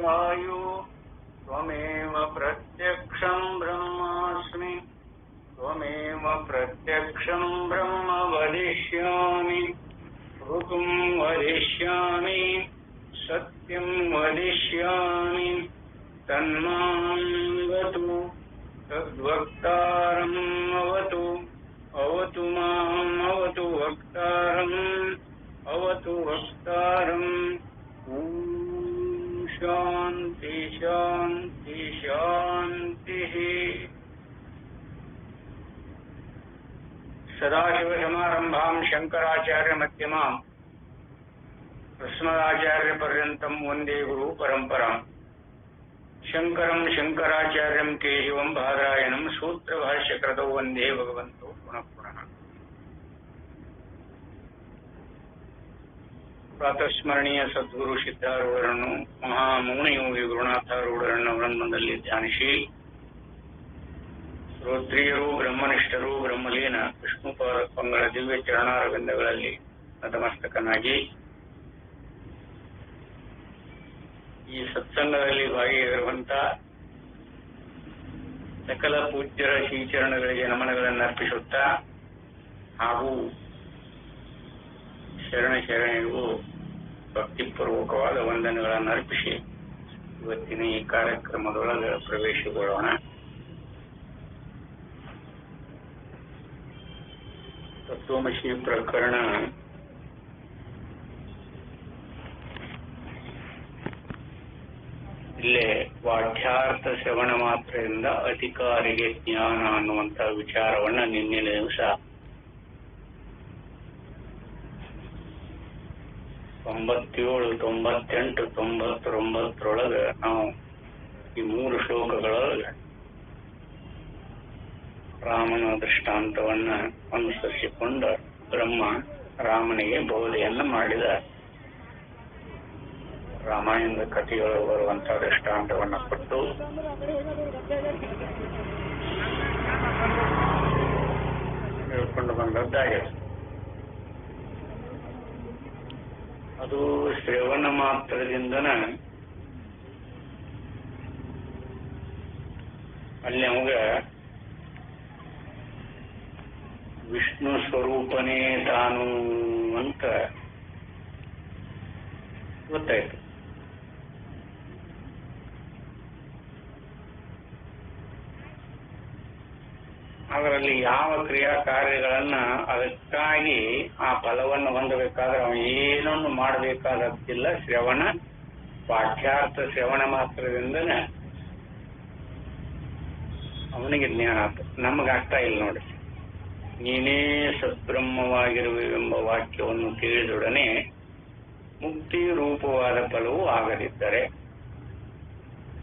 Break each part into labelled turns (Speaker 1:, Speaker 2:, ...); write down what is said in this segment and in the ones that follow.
Speaker 1: वायु त्वमेव प्रत्यक्षं ब्रह्मास्मि त्वमेव प्रत्यक्षं ब्रह्म वदिष्यामि ऋतुं वदिष्यामि सत्यं वदिष्यामि तन्मां वतु तद्वक्तारम् अवतु अवतु माम् अवतु वक्तारम् अवतु वक्तारम् ॐ शान्ति शान्ति शान्तिः। सदाशिवसमारम्भां शङ्कराचार्यमध्यमाम् अस्मदाचार्यपर्यन्तं वन्दे गुरुपरम्पराम्। शङ्करं शङ्कराचार्यं केशवं बादरायणं सूत्रभाष्यकृतौ वन्दे भगवन्तौ पुनः पुनः। ಪ್ರಾತಸ್ಮರಣೀಯ ಸದ್ಗುರು ಸಿದ್ಧಾರೂಢರನ್ನು ಮಹಾಮೌನಯೋಗಿ ಗುರುನಾಥಾರೂಢರನ್ನು ವೃಂದದಲ್ಲಿ ಧ್ಯಾನಿಸಿ, ರುದ್ರಿಯರು ಬ್ರಹ್ಮನಿಷ್ಠರು ಬ್ರಹ್ಮಲೀನ ವಿಷ್ಣುಪಾದಪಂಗಳ ದಿವ್ಯ ಚರಣಾರವಿಂದಗಳಲ್ಲಿ ನತಮಸ್ತಕನಾಗಿ ಈ ಸತ್ಸಂಗದಲ್ಲಿ ಭಾಗಿಯಾಗಿರುವಂತ ಸಕಲ ಪೂಜ್ಯರ ಶ್ರೀಚರಣಗಳಿಗೆ ನಮನಗಳನ್ನು ಅರ್ಪಿಸುತ್ತಾ ಹಾಗೂ ಶರಣರಿಗೂ ಭಕ್ತಿಪೂರ್ವಕವಾದ ವಂದನೆಗಳನ್ನು ಅರ್ಪಿಸಿ ಇವತ್ತಿನ ಈ ಕಾರ್ಯಕ್ರಮದೊಳಗೆ ಪ್ರವೇಶಗೊಳ್ಳೋಣ. ತತ್ವಮಸಿ ಪ್ರಕರಣ ಇಲ್ಲೇ ವಾಢ್ಯಾರ್ಥ ಶ್ರವಣ ಮಾತ್ರದಿಂದ ಅಧಿಕಾರಿಗೆ ಜ್ಞಾನ ಅನ್ನುವಂಥ ವಿಚಾರವನ್ನ ನಿನ್ನೆ ದಿವಸ 97, 98, 99 ನಾವು ಈ 3 ಶ್ಲೋಕಗಳೊಳಗೆ ರಾಮನ ದೃಷ್ಟಾಂತವನ್ನ ಅನುಸರಿಸಿಕೊಂಡ ಬ್ರಹ್ಮ ರಾಮನಿಗೆ ಬೋಧೆಯನ್ನು ಮಾಡಿದ ರಾಮಾಯಣದ ಕಥೆಗಳು ಬರುವಂತಹ ದೃಷ್ಟಾಂತವನ್ನ ಕೊಟ್ಟು ಹೇಳ್ಕೊಂಡು ಬಂದದ್ದಾಗಿದೆ. ಅದು ಶ್ರವಣ ಮಾತ್ರದಿಂದನ ಅಲ್ಲಿ ಅವಾಗ ವಿಷ್ಣು ಸ್ವರೂಪನೇ ತಾನು ಅಂತ ಗೊತ್ತಾಯ್ತು. ಅದರಲ್ಲಿ ಯಾವ ಕ್ರಿಯಾ ಕಾರ್ಯಗಳನ್ನ ಅದಕ್ಕಾಗಿ ಆ ಫಲವನ್ನು ಹೊಂದಬೇಕಾದ್ರೆ ಅವನು ಏನನ್ನು ಮಾಡಬೇಕಾದದ್ದಿಲ್ಲ. ಶ್ರವಣ ವಾಕ್ಯಾರ್ಥ ಶ್ರವಣ ಮಾತ್ರದಿಂದನೇ ಅವನಿಗೆ ಜ್ಞಾನ ಆಯ್ತು. ನಮಗಾಗ್ತಾ ಇಲ್ಲ ನೋಡಿ. ನೀನೇ ಸದ್ಬ್ರಹ್ಮವಾಗಿರುವೆಂಬ ವಾಕ್ಯವನ್ನು ಕೇಳಿದೊಡನೆ ಮುಕ್ತಿ ರೂಪವಾದ ಫಲವು ಆಗದಿದ್ದರೆ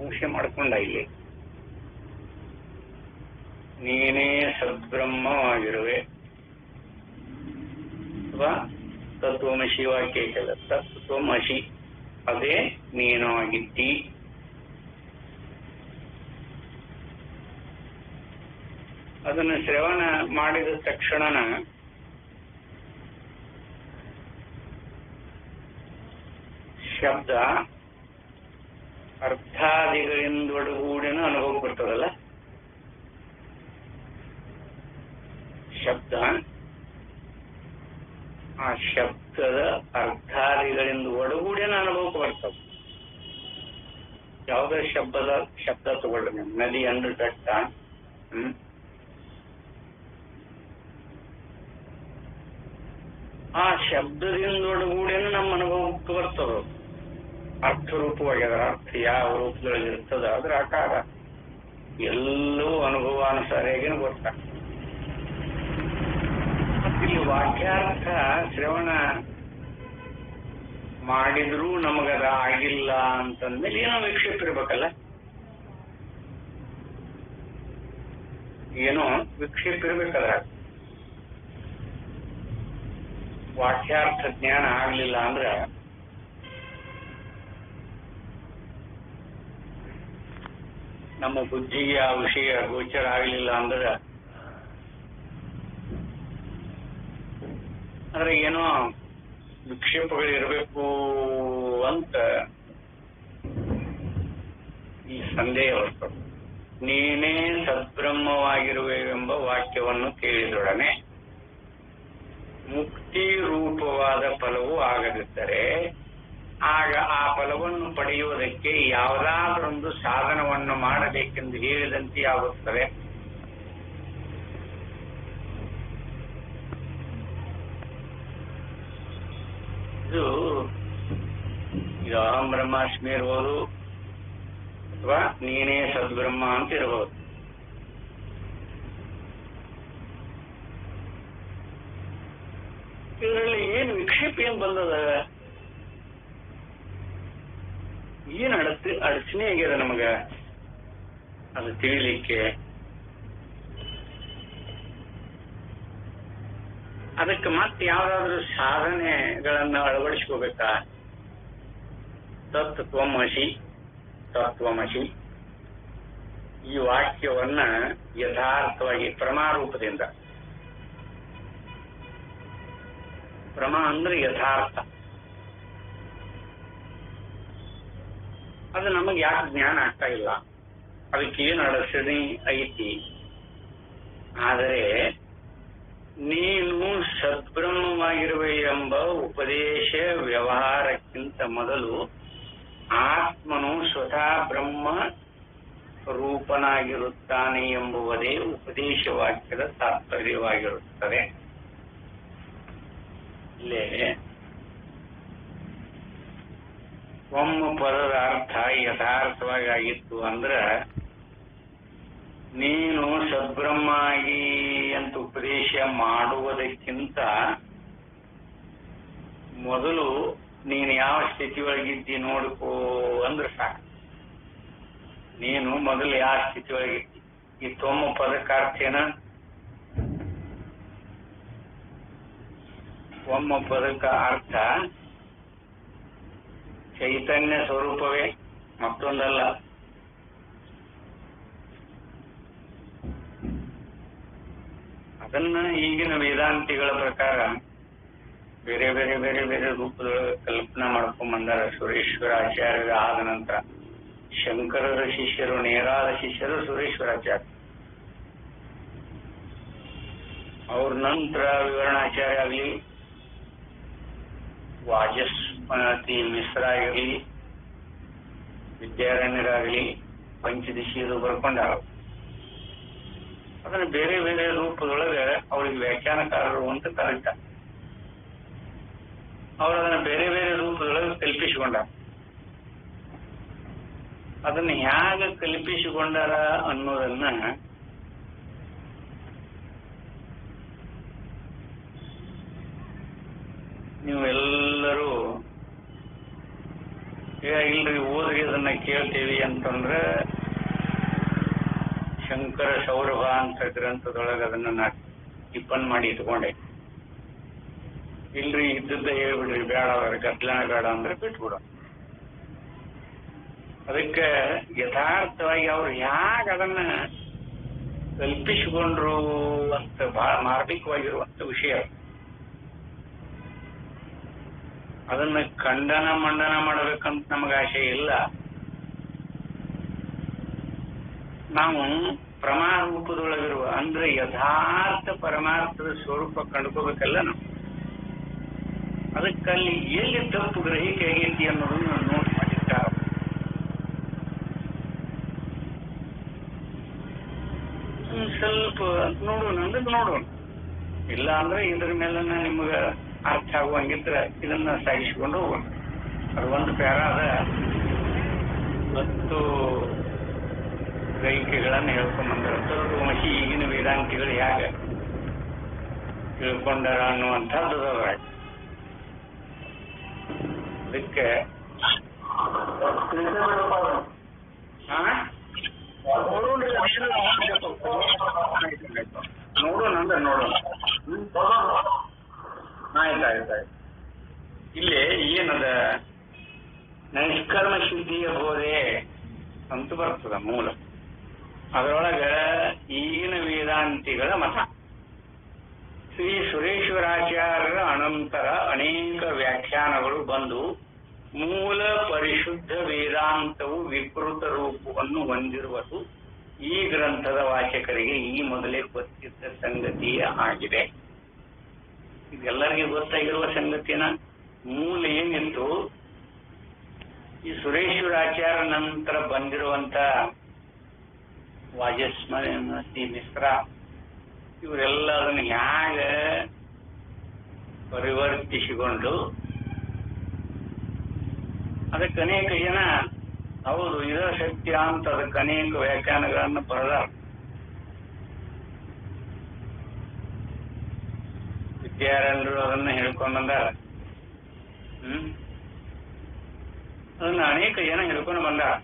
Speaker 1: ಮುಖ್ಯ ಮಾಡ್ಕೊಂಡ ಇಲ್ಲಿ ನೀನೇ ಸದ್ಬ್ರಹ್ಮವಾಗಿರುವೆ ಅಥವಾ ತತ್ವಮಸಿ ವಾಕ್ಯ ಕೆಲ ತತ್ವಮಸಿ ಅದೇ ನೀನು ಆಗಿದ್ದಿ. ಅದನ್ನು ಶ್ರವಣ ಮಾಡಿದ ತಕ್ಷಣನ ಶಬ್ದ ಅರ್ಥಾದಿಗಳಿಂದೊಡಗೂಡಿನ ಅನುಭವ ಬರ್ತದಲ್ಲ. ಶಬ್ದ ಆ ಶಬ್ದದ ಅರ್ಥಾದಿಗಳಿಂದ ಒಡಗೂಡಿನ ಅನುಭವಕ್ಕೆ ಬರ್ತದೆ. ಯಾವುದೇ ಶಬ್ದ ತಗೊಳ್ಳಿ, ನದಿ ಅಂದ್ರೆ ಬೆಟ್ಟ, ಆ ಶಬ್ದದಿಂದೊಡಗೂಡಿನ ನಮ್ಮ ಅನುಭವಕ್ಕೆ ಬರ್ತದೆ. ಅರ್ಥರೂಪವಾಗಿ ಅದರ ಅರ್ಥ ಯಾವ ರೂಪದಲ್ಲಿ ಇರ್ತದ ಅದ್ರ ಆಕಾರ ಎಲ್ಲವೂ ಅನುಭವಾನುಸಾರಿಯಾಗಿನ ಗೊತ್ತಾಗ್ತದೆ. ಇಲ್ಲಿ ವಾಕ್ಯಾರ್ಥ ಶ್ರವಣ ಮಾಡಿದ್ರೂ ನಮಗದ ಆಗಿಲ್ಲ ಅಂತಂದ್ಮೇಲೆ ಏನೋ ವಿಕ್ಷೇಪ ಇರ್ಬೇಕಲ್ಲ. ಏನೋ ವಿಕ್ಷೇಪ ಇರ್ಬೇಕಲ್ಲ. ವಾಕ್ಯಾರ್ಥ ಜ್ಞಾನ ಆಗ್ಲಿಲ್ಲ ಅಂದ್ರೆ ನಮ್ಮ ಬುದ್ಧಿಗೆ ಆ ವಿಷಯ ಗೋಚರ ಆಗಲಿಲ್ಲ ಅಂದ್ರೆ ಏನೋ ವಿಕ್ಷೇಪಗಳಿರಬೇಕು ಅಂತ ಈ ಸಂದೇಹ ಬರ್ತದೆ. ನೀನೇ ಸದ್ಬ್ರಹ್ಮವಾಗಿರುವೆವೆಂಬ ವಾಕ್ಯವನ್ನು ಕೇಳಿದೊಡನೆ ಮುಕ್ತಿ ರೂಪವಾದ ಫಲವು ಆಗದಿದ್ದರೆ ಆಗ ಆ ಫಲವನ್ನು ಪಡೆಯುವುದಕ್ಕೆ ಯಾವುದಾದರೊಂದು ಸಾಧನವನ್ನು ಮಾಡಬೇಕೆಂದು ಹೇಳಿದಂತೆ ಆಗುತ್ತದೆ. ಇದು ಅಹಂ ಬ್ರಹ್ಮಾಸ್ಮಿ ಇರ್ಬೋದು ಅಥವಾ ನೀನೇ ಸದ್ಬ್ರಹ್ಮ ಅಂತ ಇರಬಹುದು. ಇದರಲ್ಲಿ ಏನು ವಿಕ್ಷೇಪ ಏನ್ ಬಂದದ, ಏನ್ ಅಡಚಣೆ ಆಗ್ಯದ ನಮಗ ಅದು ತಿಳಿಲಿಕ್ಕೆ? ಅದಕ್ಕೆ ಮತ್ತೆ ಯಾವ್ದಾದ್ರು ಸಾಧನೆಗಳನ್ನ ಅಳವಡಿಸ್ಕೋಬೇಕಾ? ತತ್ವಮಸಿ ತತ್ವಮಸಿ ಈ ವಾಕ್ಯವನ್ನ ಯಥಾರ್ಥವಾಗಿ ಪ್ರಮಾರೂಪದಿಂದ, ಪ್ರಮಾ ಅಂದ್ರೆ ಯಥಾರ್ಥ, ಅದು ನಮಗೆ ಯಾಕೆ ಜ್ಞಾನ ಆಗ್ತಾ ಇಲ್ಲ? ಅದಕ್ಕೆ ಏನು ಅಡಚಣೆ ಐತಿ? ಆದರೆ ನೀನು ಸದ್ಬ್ರಹ್ಮವಾಗಿರುವೆ ಎಂಬ ಉಪದೇಶ ವ್ಯವಹಾರಕ್ಕಿಂತ ಮೊದಲು ಆತ್ಮನು ಸ್ವತಃ ಬ್ರಹ್ಮ ರೂಪನಾಗಿರುತ್ತಾನೆ ಎಂಬುವುದೇ ಉಪದೇಶ ವಾಕ್ಯದ ತಾತ್ಪರ್ಯವಾಗಿರುತ್ತದೆ. ಇಲ್ಲೇ ಒಮ್ಮ ಪದದ ಅರ್ಥ ಯಥಾರ್ಥವಾಗಿ ಆಗಿತ್ತು ಅಂದ್ರ ನೀನು ಸದ್ಬ್ರಹ್ಮ ಆಗಿ ಅಂತ ಉಪದೇಶ ಮಾಡುವುದಕ್ಕಿಂತ ಮೊದಲು ನೀನು ಯಾವ ಸ್ಥಿತಿ ಒಳಗಿದ್ದಿ ನೋಡ್ಕೋ ಅಂದ್ರೆ ಸಾಕು. ನೀನು ಮೊದಲು ಯಾವ ಸ್ಥಿತಿ ಒಳಗಿದ್ದಿ? ಈ ತೊಮ್ಮ ಪದಕ್ಕ ಅರ್ಥ ಏನ? ಒಮ್ಮ ಪದಕ ಅರ್ಥ ಚೈತನ್ಯ ಸ್ವರೂಪವೇ, ಮತ್ತೊಂದಲ್ಲ. ಅದನ್ನ ಈಗಿನ ವೇದಾಂತಿಗಳ ಪ್ರಕಾರ ಬೇರೆ ಬೇರೆ ಬೇರೆ ಬೇರೆ ರೂಪದೊಳಗೆ ಕಲ್ಪನಾ ಮಾಡ್ಕೊಂಡ್ ಬಂದಾರ. ಸುರೇಶ್ವರಾಚಾರ್ಯರ ಆದ ನಂತರ ಶಂಕರರ ಶಿಷ್ಯರು, ನೇರಾದ ಶಿಷ್ಯರು ಸುರೇಶ್ವರಾಚಾರ್ಯ. ಅವ್ರ ನಂತರ ವಿವರಣಾಚಾರ್ಯ ಆಗಲಿ, ವಾಚಸ್ಪತಿ ಮಿಶ್ರ ಆಗಿರ್ಲಿ, ವಿದ್ಯಾರಣ್ಯರಾಗಲಿ ಪಂಚದಶಿಯರು ಬರ್ಕೊಂಡಾರ. ಅದನ್ನ ಬೇರೆ ಬೇರೆ ರೂಪದೊಳಗೆ ಅವ್ರಿಗೆ ವ್ಯಾಖ್ಯಾನಕಾರರು ಅಂತ ಕರೀತಾರೆ. ಅವರು ಅದನ್ನ ಬೇರೆ ಬೇರೆ ರೂಪದೊಳಗೆ ಕಲ್ಪಿಸಿಕೊಂಡಾರ. ಅದನ್ನ ಹ್ಯಾಗ ಕಲ್ಪಿಸಿಕೊಂಡಾರ ಅನ್ನೋದನ್ನ ನೀವೆಲ್ಲರೂ ಇಲ್ರಿ ಓದ್ರಿ ಅದನ್ನ ಕೇಳ್ತೇವಿ ಅಂತಂದ್ರೆ ಶಂಕರ ಸೌರಭ ಅಂತ ಗ್ರಂಥದೊಳಗೆ ಅದನ್ನ ನಾ ಟಿಪ್ಪನ್ ಮಾಡಿ ಇಟ್ಕೊಂಡೆ. ಇಲ್ರಿ ಇದ್ದದ್ದ ಹೇಳ್ಬಿಡ್ರಿ, ಬೇಡ ಗದ್ಲನ ಬೇಡ ಅಂದ್ರೆ ಬಿಟ್ಬಿಡ. ಅದಕ್ಕೆ ಯಥಾರ್ಥವಾಗಿ ಅವ್ರು ಯಾಕೆ ಅದನ್ನ ಕಲ್ಪಿಸಿಕೊಂಡ್ರು ಅಂತ ಬಹಳ ಮಾರ್ಮಿಕವಾಗಿರುವಂತ ವಿಷಯ. ಅದನ್ನ ಖಂಡನ ಮಂಡನ ಮಾಡಬೇಕಂತ ನಮಗ ಆಶೆ ಇಲ್ಲ. ನಾವು ಪ್ರಮಾಣ ರೂಪದೊಳಗಿರುವ ಅಂದ್ರೆ ಯಥಾರ್ಥ ಪರಮಾರ್ಥದ ಸ್ವರೂಪ ಕಂಡುಕೋಬೇಕಲ್ಲ ನಾವು. ಅದಕ್ಕಲ್ಲಿ ಎಲ್ಲಿ ತಪ್ಪು ಗ್ರಹಿಕೆ ಆಗೈತಿ ಅನ್ನೋದನ್ನ ನೋಡಿ ಮಾಡಿರ್ತಾರ. ಸ್ವಲ್ಪ ನೋಡೋಣ ಅಂದ್ರೆ ನೋಡೋಣ, ಇಲ್ಲ ಅಂದ್ರೆ ಇದ್ರ ಮೇಲೆ ನಿಮ್ಗ ಅರ್ಥ ಆಗುವಂಗಿದ್ರೆ ಇದನ್ನ ಸಾಗಿಸಿಕೊಂಡು ಹೋಗೋಣ. ಅದು ಒಂದು ಪ್ಯಾರಾದ 10 ಗ್ರಹಿಕೆಗಳನ್ನ ಹೇಳ್ಕೊಂಡ್ಬಂದಾರ. ತತ್ವಮಸಿ ಈಗಿನ ವೇದಾಂತಿಗಳು ಹೇಗೆ ತಿಳ್ಕೊಂಡಾರ ಅನ್ನುವಂಥದ್ದು ಅದಕ್ಕೆ ನೋಡೋಣ ಅಂದ್ರೆ ನೋಡೋಣ. ಆಯ್ತಾಯ್ತಾಯ್ತು. ಇಲ್ಲಿ ಏನದ ನೈಷ್ಕರ್ಮ ಶುದ್ಧಿಯ ಬೋಧೆ ಅಂತ ಬರ್ತದ ಮೂಲ. ಅದರೊಳಗ ಈಗಿನ ವೇದಾಂತಿಗಳ ಮತ. ಶ್ರೀ ಸುರೇಶ್ವರಾಚಾರ್ಯರ ಅನಂತರ ಅನೇಕ ವ್ಯಾಖ್ಯಾನಗಳು ಬಂದು ಮೂಲ ಪರಿಶುದ್ಧ ವೇದಾಂತವು ವಿಕೃತ ರೂಪವನ್ನು ಹೊಂದಿರುವುದು ಈ ಗ್ರಂಥದ ವಾಚಕರಿಗೆ ಈ ಮೊದಲೇ ಗೊತ್ತಿದ್ದ ಸಂಗತಿಯೇ ಆಗಿದೆ. ಇದೆಲ್ಲರಿಗೂ ಗೊತ್ತಾಗಿರುವ ಸಂಗತಿನ ಮೂಲ ಏನಿತ್ತು, ಈ ಸುರೇಶ್ವರಾಚಾರ್ಯ ನಂತರ ಬಂದಿರುವಂತ ವಾಜಸ್ಪತಿ ಮಿಶ್ರ ಇವರೆಲ್ಲ ಅದನ್ನು ಹೇಗೆ ಪರಿವರ್ತಿಸಿಕೊಂಡು ಅದಕ್ಕೆ ಅನೇಕ ಜನ ಹೌದು ಇದ ಸತ್ಯ ಅಂತ ಅದಕ್ಕೆ ಅನೇಕ ವ್ಯಾಖ್ಯಾನಗಳನ್ನು ಬರೆದಾರ. ವಿದ್ಯಾರಣ್ಯರು ಅದನ್ನ ಹೇಳ್ಕೊಂಡು ಬಂದಾರ. ಅದನ್ನ ಅನೇಕ ಜನ ಹೇಳ್ಕೊಂಡು ಬಂದಾರ.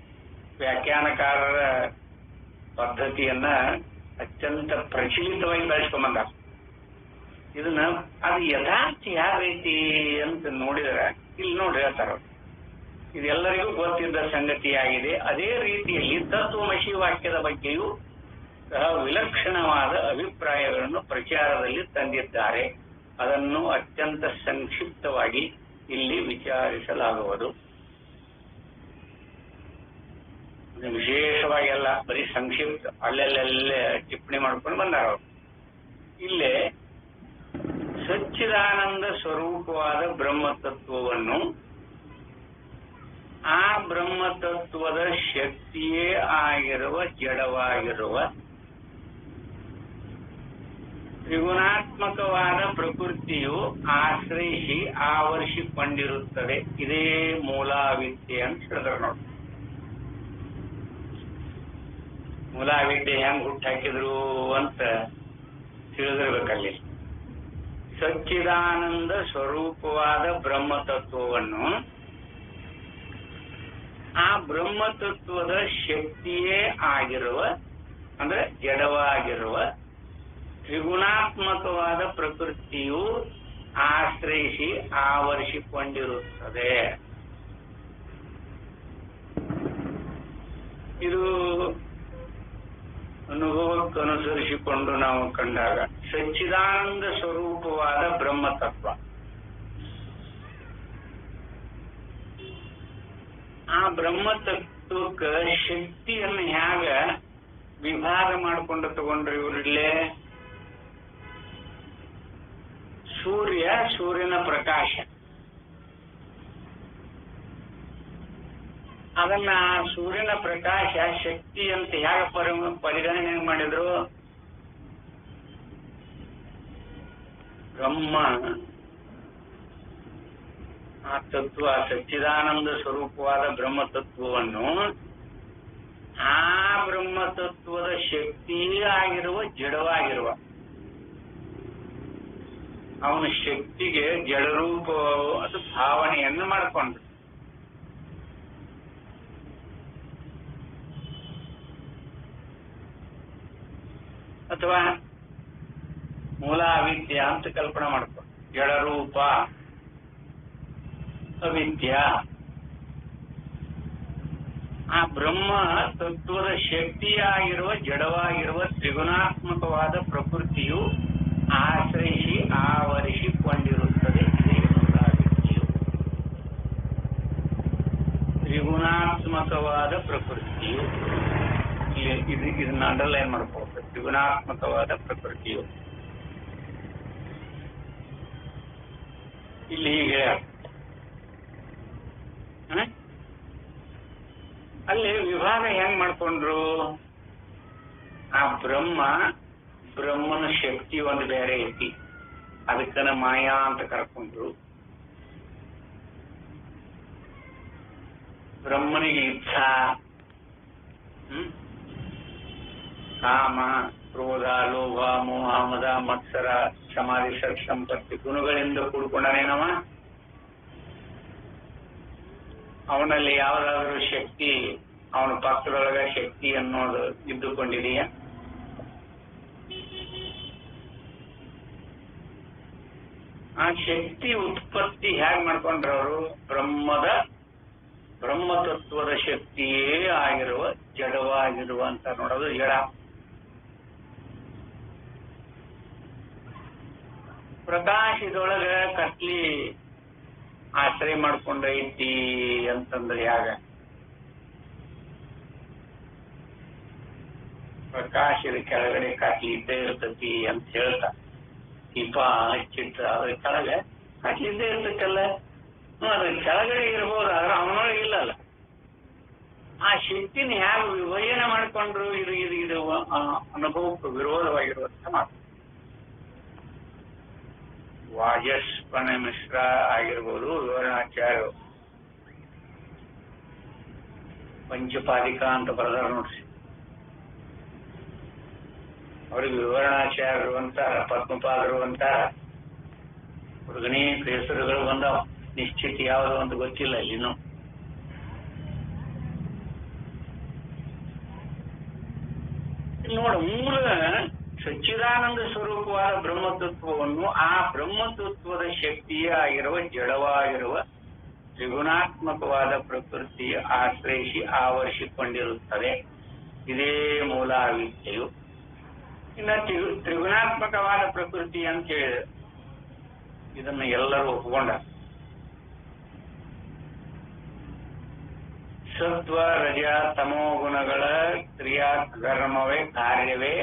Speaker 1: ವ್ಯಾಖ್ಯಾನಕಾರರ ಪದ್ಧತಿಯನ್ನ ಅತ್ಯಂತ ಪ್ರಚಲಿತವಾಗಿ ಬೆಳೆಸ್ಕೊಂಡ್ ಬಂದಾರ. ಇದನ್ನ ಅದು ಯಥಾರ್ಥ ಯಾವ ರೀತಿ ಅಂತ ನೋಡಿದ್ರೆ ಇಲ್ಲಿ ನೋಡ್ರಿ ಹೇಳ್ತಾರ, ಇದೆಲ್ಲರಿಗೂ ಗೊತ್ತಿದ್ದ ಸಂಗತಿಯಾಗಿದೆ. ಅದೇ ರೀತಿಯಲ್ಲಿ ತತ್ವಮಸಿ ವಾಕ್ಯದ ಬಗ್ಗೆಯೂ ಸಹ ವಿಲಕ್ಷಣವಾದ ಅಭಿಪ್ರಾಯಗಳನ್ನು ಪ್ರಚಾರದಲ್ಲಿ ತಂದಿದ್ದಾರೆ. ಅದನ್ನು ಅತ್ಯಂತ ಸಂಕ್ಷಿಪ್ತವಾಗಿ ಇಲ್ಲಿ ವಿಚಾರಿಸಲಾಗುವುದು. ವಿಶೇಷವಾಗಿ ಎಲ್ಲ ಬರೀ ಸಂಕ್ಷಿಪ್ತ ಅಲ್ಲೆಲ್ಲೇ ಟಿಪ್ಪಣಿ ಮಾಡ್ಕೊಂಡು ಬಂದಾರ ಅವರು. ಇಲ್ಲೇ ಸಚ್ಚಿದಾನಂದ ಸ್ವರೂಪವಾದ ಬ್ರಹ್ಮತತ್ವವನ್ನು ಆ ಬ್ರಹ್ಮತತ್ವದ ಶಕ್ತಿಯೇ ಆಗಿರುವ ಜಡವಾಗಿರುವ ತ್ರಿಗುಣಾತ್ಮಕವಾದ ಪ್ರಕೃತಿಯು ಆಶ್ರಯಿಸಿ ಆವರಿಸಿಕೊಂಡಿರುತ್ತದೆ. ಇದೇ ಮೂಲಾವಿದ್ಯೆ ಅಂತ ಹೇಳಿದ್ರು ನೋಡಿ. ಮೂಲಾವಿದ್ಯೆ ಹೆಂಗ್ ಹುಟ್ಟಾಕಿದ್ರು ಅಂತ ತಿಳಿದಿರ್ಬೇಕಲ್ಲಿ. ಸಚ್ಚಿದಾನಂದ ಸ್ವರೂಪವಾದ ಬ್ರಹ್ಮತತ್ವವನ್ನು ಆ ಬ್ರಹ್ಮತತ್ವದ ಶಕ್ತಿಯೇ ಆಗಿರುವ ಅಂದ್ರೆ ಜಡವಾಗಿರುವ ತ್ರಿಗುಣಾತ್ಮಕವಾದ ಪ್ರಕೃತಿಯು ಆಶ್ರಯಿಸಿ ಆವರಿಸಿಕೊಂಡಿರುತ್ತದೆ. ಇದು ಅನುಭವಕ್ಕನುಸರಿಸಿಕೊಂಡು ನಾವು ಕಂಡಾಗ ಸಚ್ಚಿದಾನಂದ ಸ್ವರೂಪವಾದ ಬ್ರಹ್ಮತತ್ವ, ಆ ಬ್ರಹ್ಮತತ್ವಕ್ಕೆ ಶಕ್ತಿಯನ್ನು ಹೇಗ ವಿಭಾಗ ಮಾಡಿಕೊಂಡು ತಗೊಂಡ್ರಿ ಇವರಿಲ್ಲೇ ಸೂರ್ಯನ ಪ್ರಕಾಶ, ಅದನ್ನ ಸೂರ್ಯನ ಪ್ರಕಾಶ ಶಕ್ತಿ ಅಂತ ಹೇಗೆ ಪರಿಗಣನೆ ಮಾಡಿದ್ರು. ಬ್ರಹ್ಮ ಆ ತತ್ವ ಸಚ್ಚಿದಾನಂದ ಸ್ವರೂಪವಾದ ಬ್ರಹ್ಮತತ್ವವನ್ನು ಆ ಬ್ರಹ್ಮತತ್ವದ ಶಕ್ತಿಯೇ ಆಗಿರುವ ಜಡವಾಗಿರುವ ಅವನ ಶಕ್ತಿಗೆ ಜಡರೂಪ ಅದು ಭಾವನೆಯನ್ನು ಮಾಡಿಕೊಂಡು ಅಥವಾ ಮೂಲ ಅವಿದ್ಯ ಅಂತ ಕಲ್ಪನೆ ಮಾಡ್ಕೊಂಡು ಜಡರೂಪ ಅವಿದ್ಯ ಆ ಬ್ರಹ್ಮ ತತ್ವದ ಶಕ್ತಿಯಾಗಿರುವ ಜಡವಾಗಿರುವ ತ್ರಿಗುಣಾತ್ಮಕವಾದ ಪ್ರಕೃತಿಯು ಆಶ್ರಯಿಸಿ ಆವರಿಸಿಕೊಂಡಿರುತ್ತದೆ. ತ್ರಿಗುಣಾತ್ಮಕವಾದ ಪ್ರಕೃತಿಯು ಇದನ್ನ ಅಂಡರ್ಲೈನ್ ಮಾಡ್ಕೋಬೇಕು. ತ್ರಿಗುಣಾತ್ಮಕವಾದ ಪ್ರಕೃತಿಯು ಇಲ್ಲಿ ಹೀಗೆ ಅಲ್ಲಿ ವಿಭಾಗ ಹೆಂಗ್ ಮಾಡ್ಕೊಂಡ್ರು. ಆ ಬ್ರಹ್ಮನ ಶಕ್ತಿ ಒಂದು ಬೇರೆ ಐತಿ, ಅದಕ್ಕನ ಮಾಯಾ ಅಂತ ಕರ್ಕೊಂಡ್ರು. ಬ್ರಹ್ಮನಿಗೆ ಇಚ್ಛಾ, ಕಾಮ, ಕ್ರೋಧ, ಲೋಭ, ಮೋಹ, ಮದ, ಮತ್ಸರ, ಸಮಾಧಿ, ಸತ್ ಸಂಪತ್ತಿ ಗುಣಗಳಿಂದ ಕೂಡ್ಕೊಂಡನೇನವ. ಅವನಲ್ಲಿ ಯಾವುದಾದ್ರೂ ಶಕ್ತಿ ಅವನ ಪಕ್ಕದೊಳಗ ಶಕ್ತಿ ಅನ್ನೋದು ಇದ್ದುಕೊಂಡಿದೆಯ? ಆ ಶಕ್ತಿ ಉತ್ಪತ್ತಿ ಹೇಗ್ ಮಾಡ್ಕೊಂಡ್ರವರು? ಬ್ರಹ್ಮತತ್ವದ ಶಕ್ತಿಯೇ ಆಗಿರುವ ಜಡವಾಗಿರುವ ಅಂತ ನೋಡೋದು ಜಡ. ಪ್ರಕಾಶದೊಳಗ ಕತ್ಲಿ ಆಶ್ರಯ ಮಾಡ್ಕೊಂಡೈತಿ ಅಂತಂದ್ರೆ ಯಾಗ ಪ್ರಕಾಶದ ಕೆಳಗಡೆ ಕಾಟ್ಲಿ ಇದ್ದೇ ಇರ್ತತಿ ಅಂತ ಹೇಳ್ತಾ ದೀಪ ಹಚ್ಚಿಟ್ಟ ಅದ್ರ ಕೆಳಗೆ ಕಾಟ್ಲಿ ಇದ್ದೇ ಇರ್ತೈತಲ್ಲ, ಅದ್ರ ಕೆಳಗಡೆ ಇರ್ಬೋದು, ಆದ್ರೆ ಅವನೊಳಗೆ ಇಲ್ಲಲ್ಲ. ಆ ಶಕ್ತಿನ ಹೇಗೆ ವಿಭಜನೆ ಮಾಡ್ಕೊಂಡ್ರು ಇದು ಇದು ಇದು ಅನುಭವಕ್ಕೆ ವಿರೋಧವಾಗಿರುವಂತ ಮಾತು. ವಾಜಸ್ಪನ ಮಿಶ್ರ ಆಗಿರ್ಬೋದು, ವಿವರಣಾಚಾರ್ಯ ಪಂಚಪಾದಿಕ ಅಂತ ಬರೆದಾರ ನೋಡ್ರಿ. ಅವ್ರಿಗೆ ವಿವರಣಾಚಾರ್ಯರು ಅಂತಾರ, ಪದ್ಮಪಾದರು ಅಂತಾರ. ಅನೇಕ ಹೆಸರುಗಳು ಬಂದಾವ, ನಿಶ್ಚಿತ ಯಾವುದು ಅಂತ ಗೊತ್ತಿಲ್ಲ ಇಲ್ಲಿನೂ. ನೋಡ, ಮೂಲ ಸಚ್ಚಿದಾನಂದ ಸ್ವರೂಪವಾದ ಬ್ರಹ್ಮತತ್ವವನ್ನು ಆ ಬ್ರಹ್ಮತತ್ವದ ಶಕ್ತಿಯೇ ಆಗಿರುವ ಜಡವಾಗಿರುವ ತ್ರಿಗುಣಾತ್ಮಕವಾದ ಪ್ರಕೃತಿಯ ಆಶ್ರಯಿಸಿ ಆವರಿಸಿಕೊಂಡಿರುತ್ತದೆ. ಇದೇ ಮೂಲ ಅವಿದ್ಯೆಯು. ಇನ್ನು ತ್ರಿಗುಣಾತ್ಮಕವಾದ ಪ್ರಕೃತಿ ಅಂತ ಹೇಳಿದ್ರೆ ಇದನ್ನು ಎಲ್ಲರೂ ಒಪ್ಕೊಂಡ. ಸತ್ವ ರಜ ತಮೋ ಗುಣಗಳ ಕ್ರಿಯಾಕರ್ಮವೇ ಕಾರ್ಯವೇ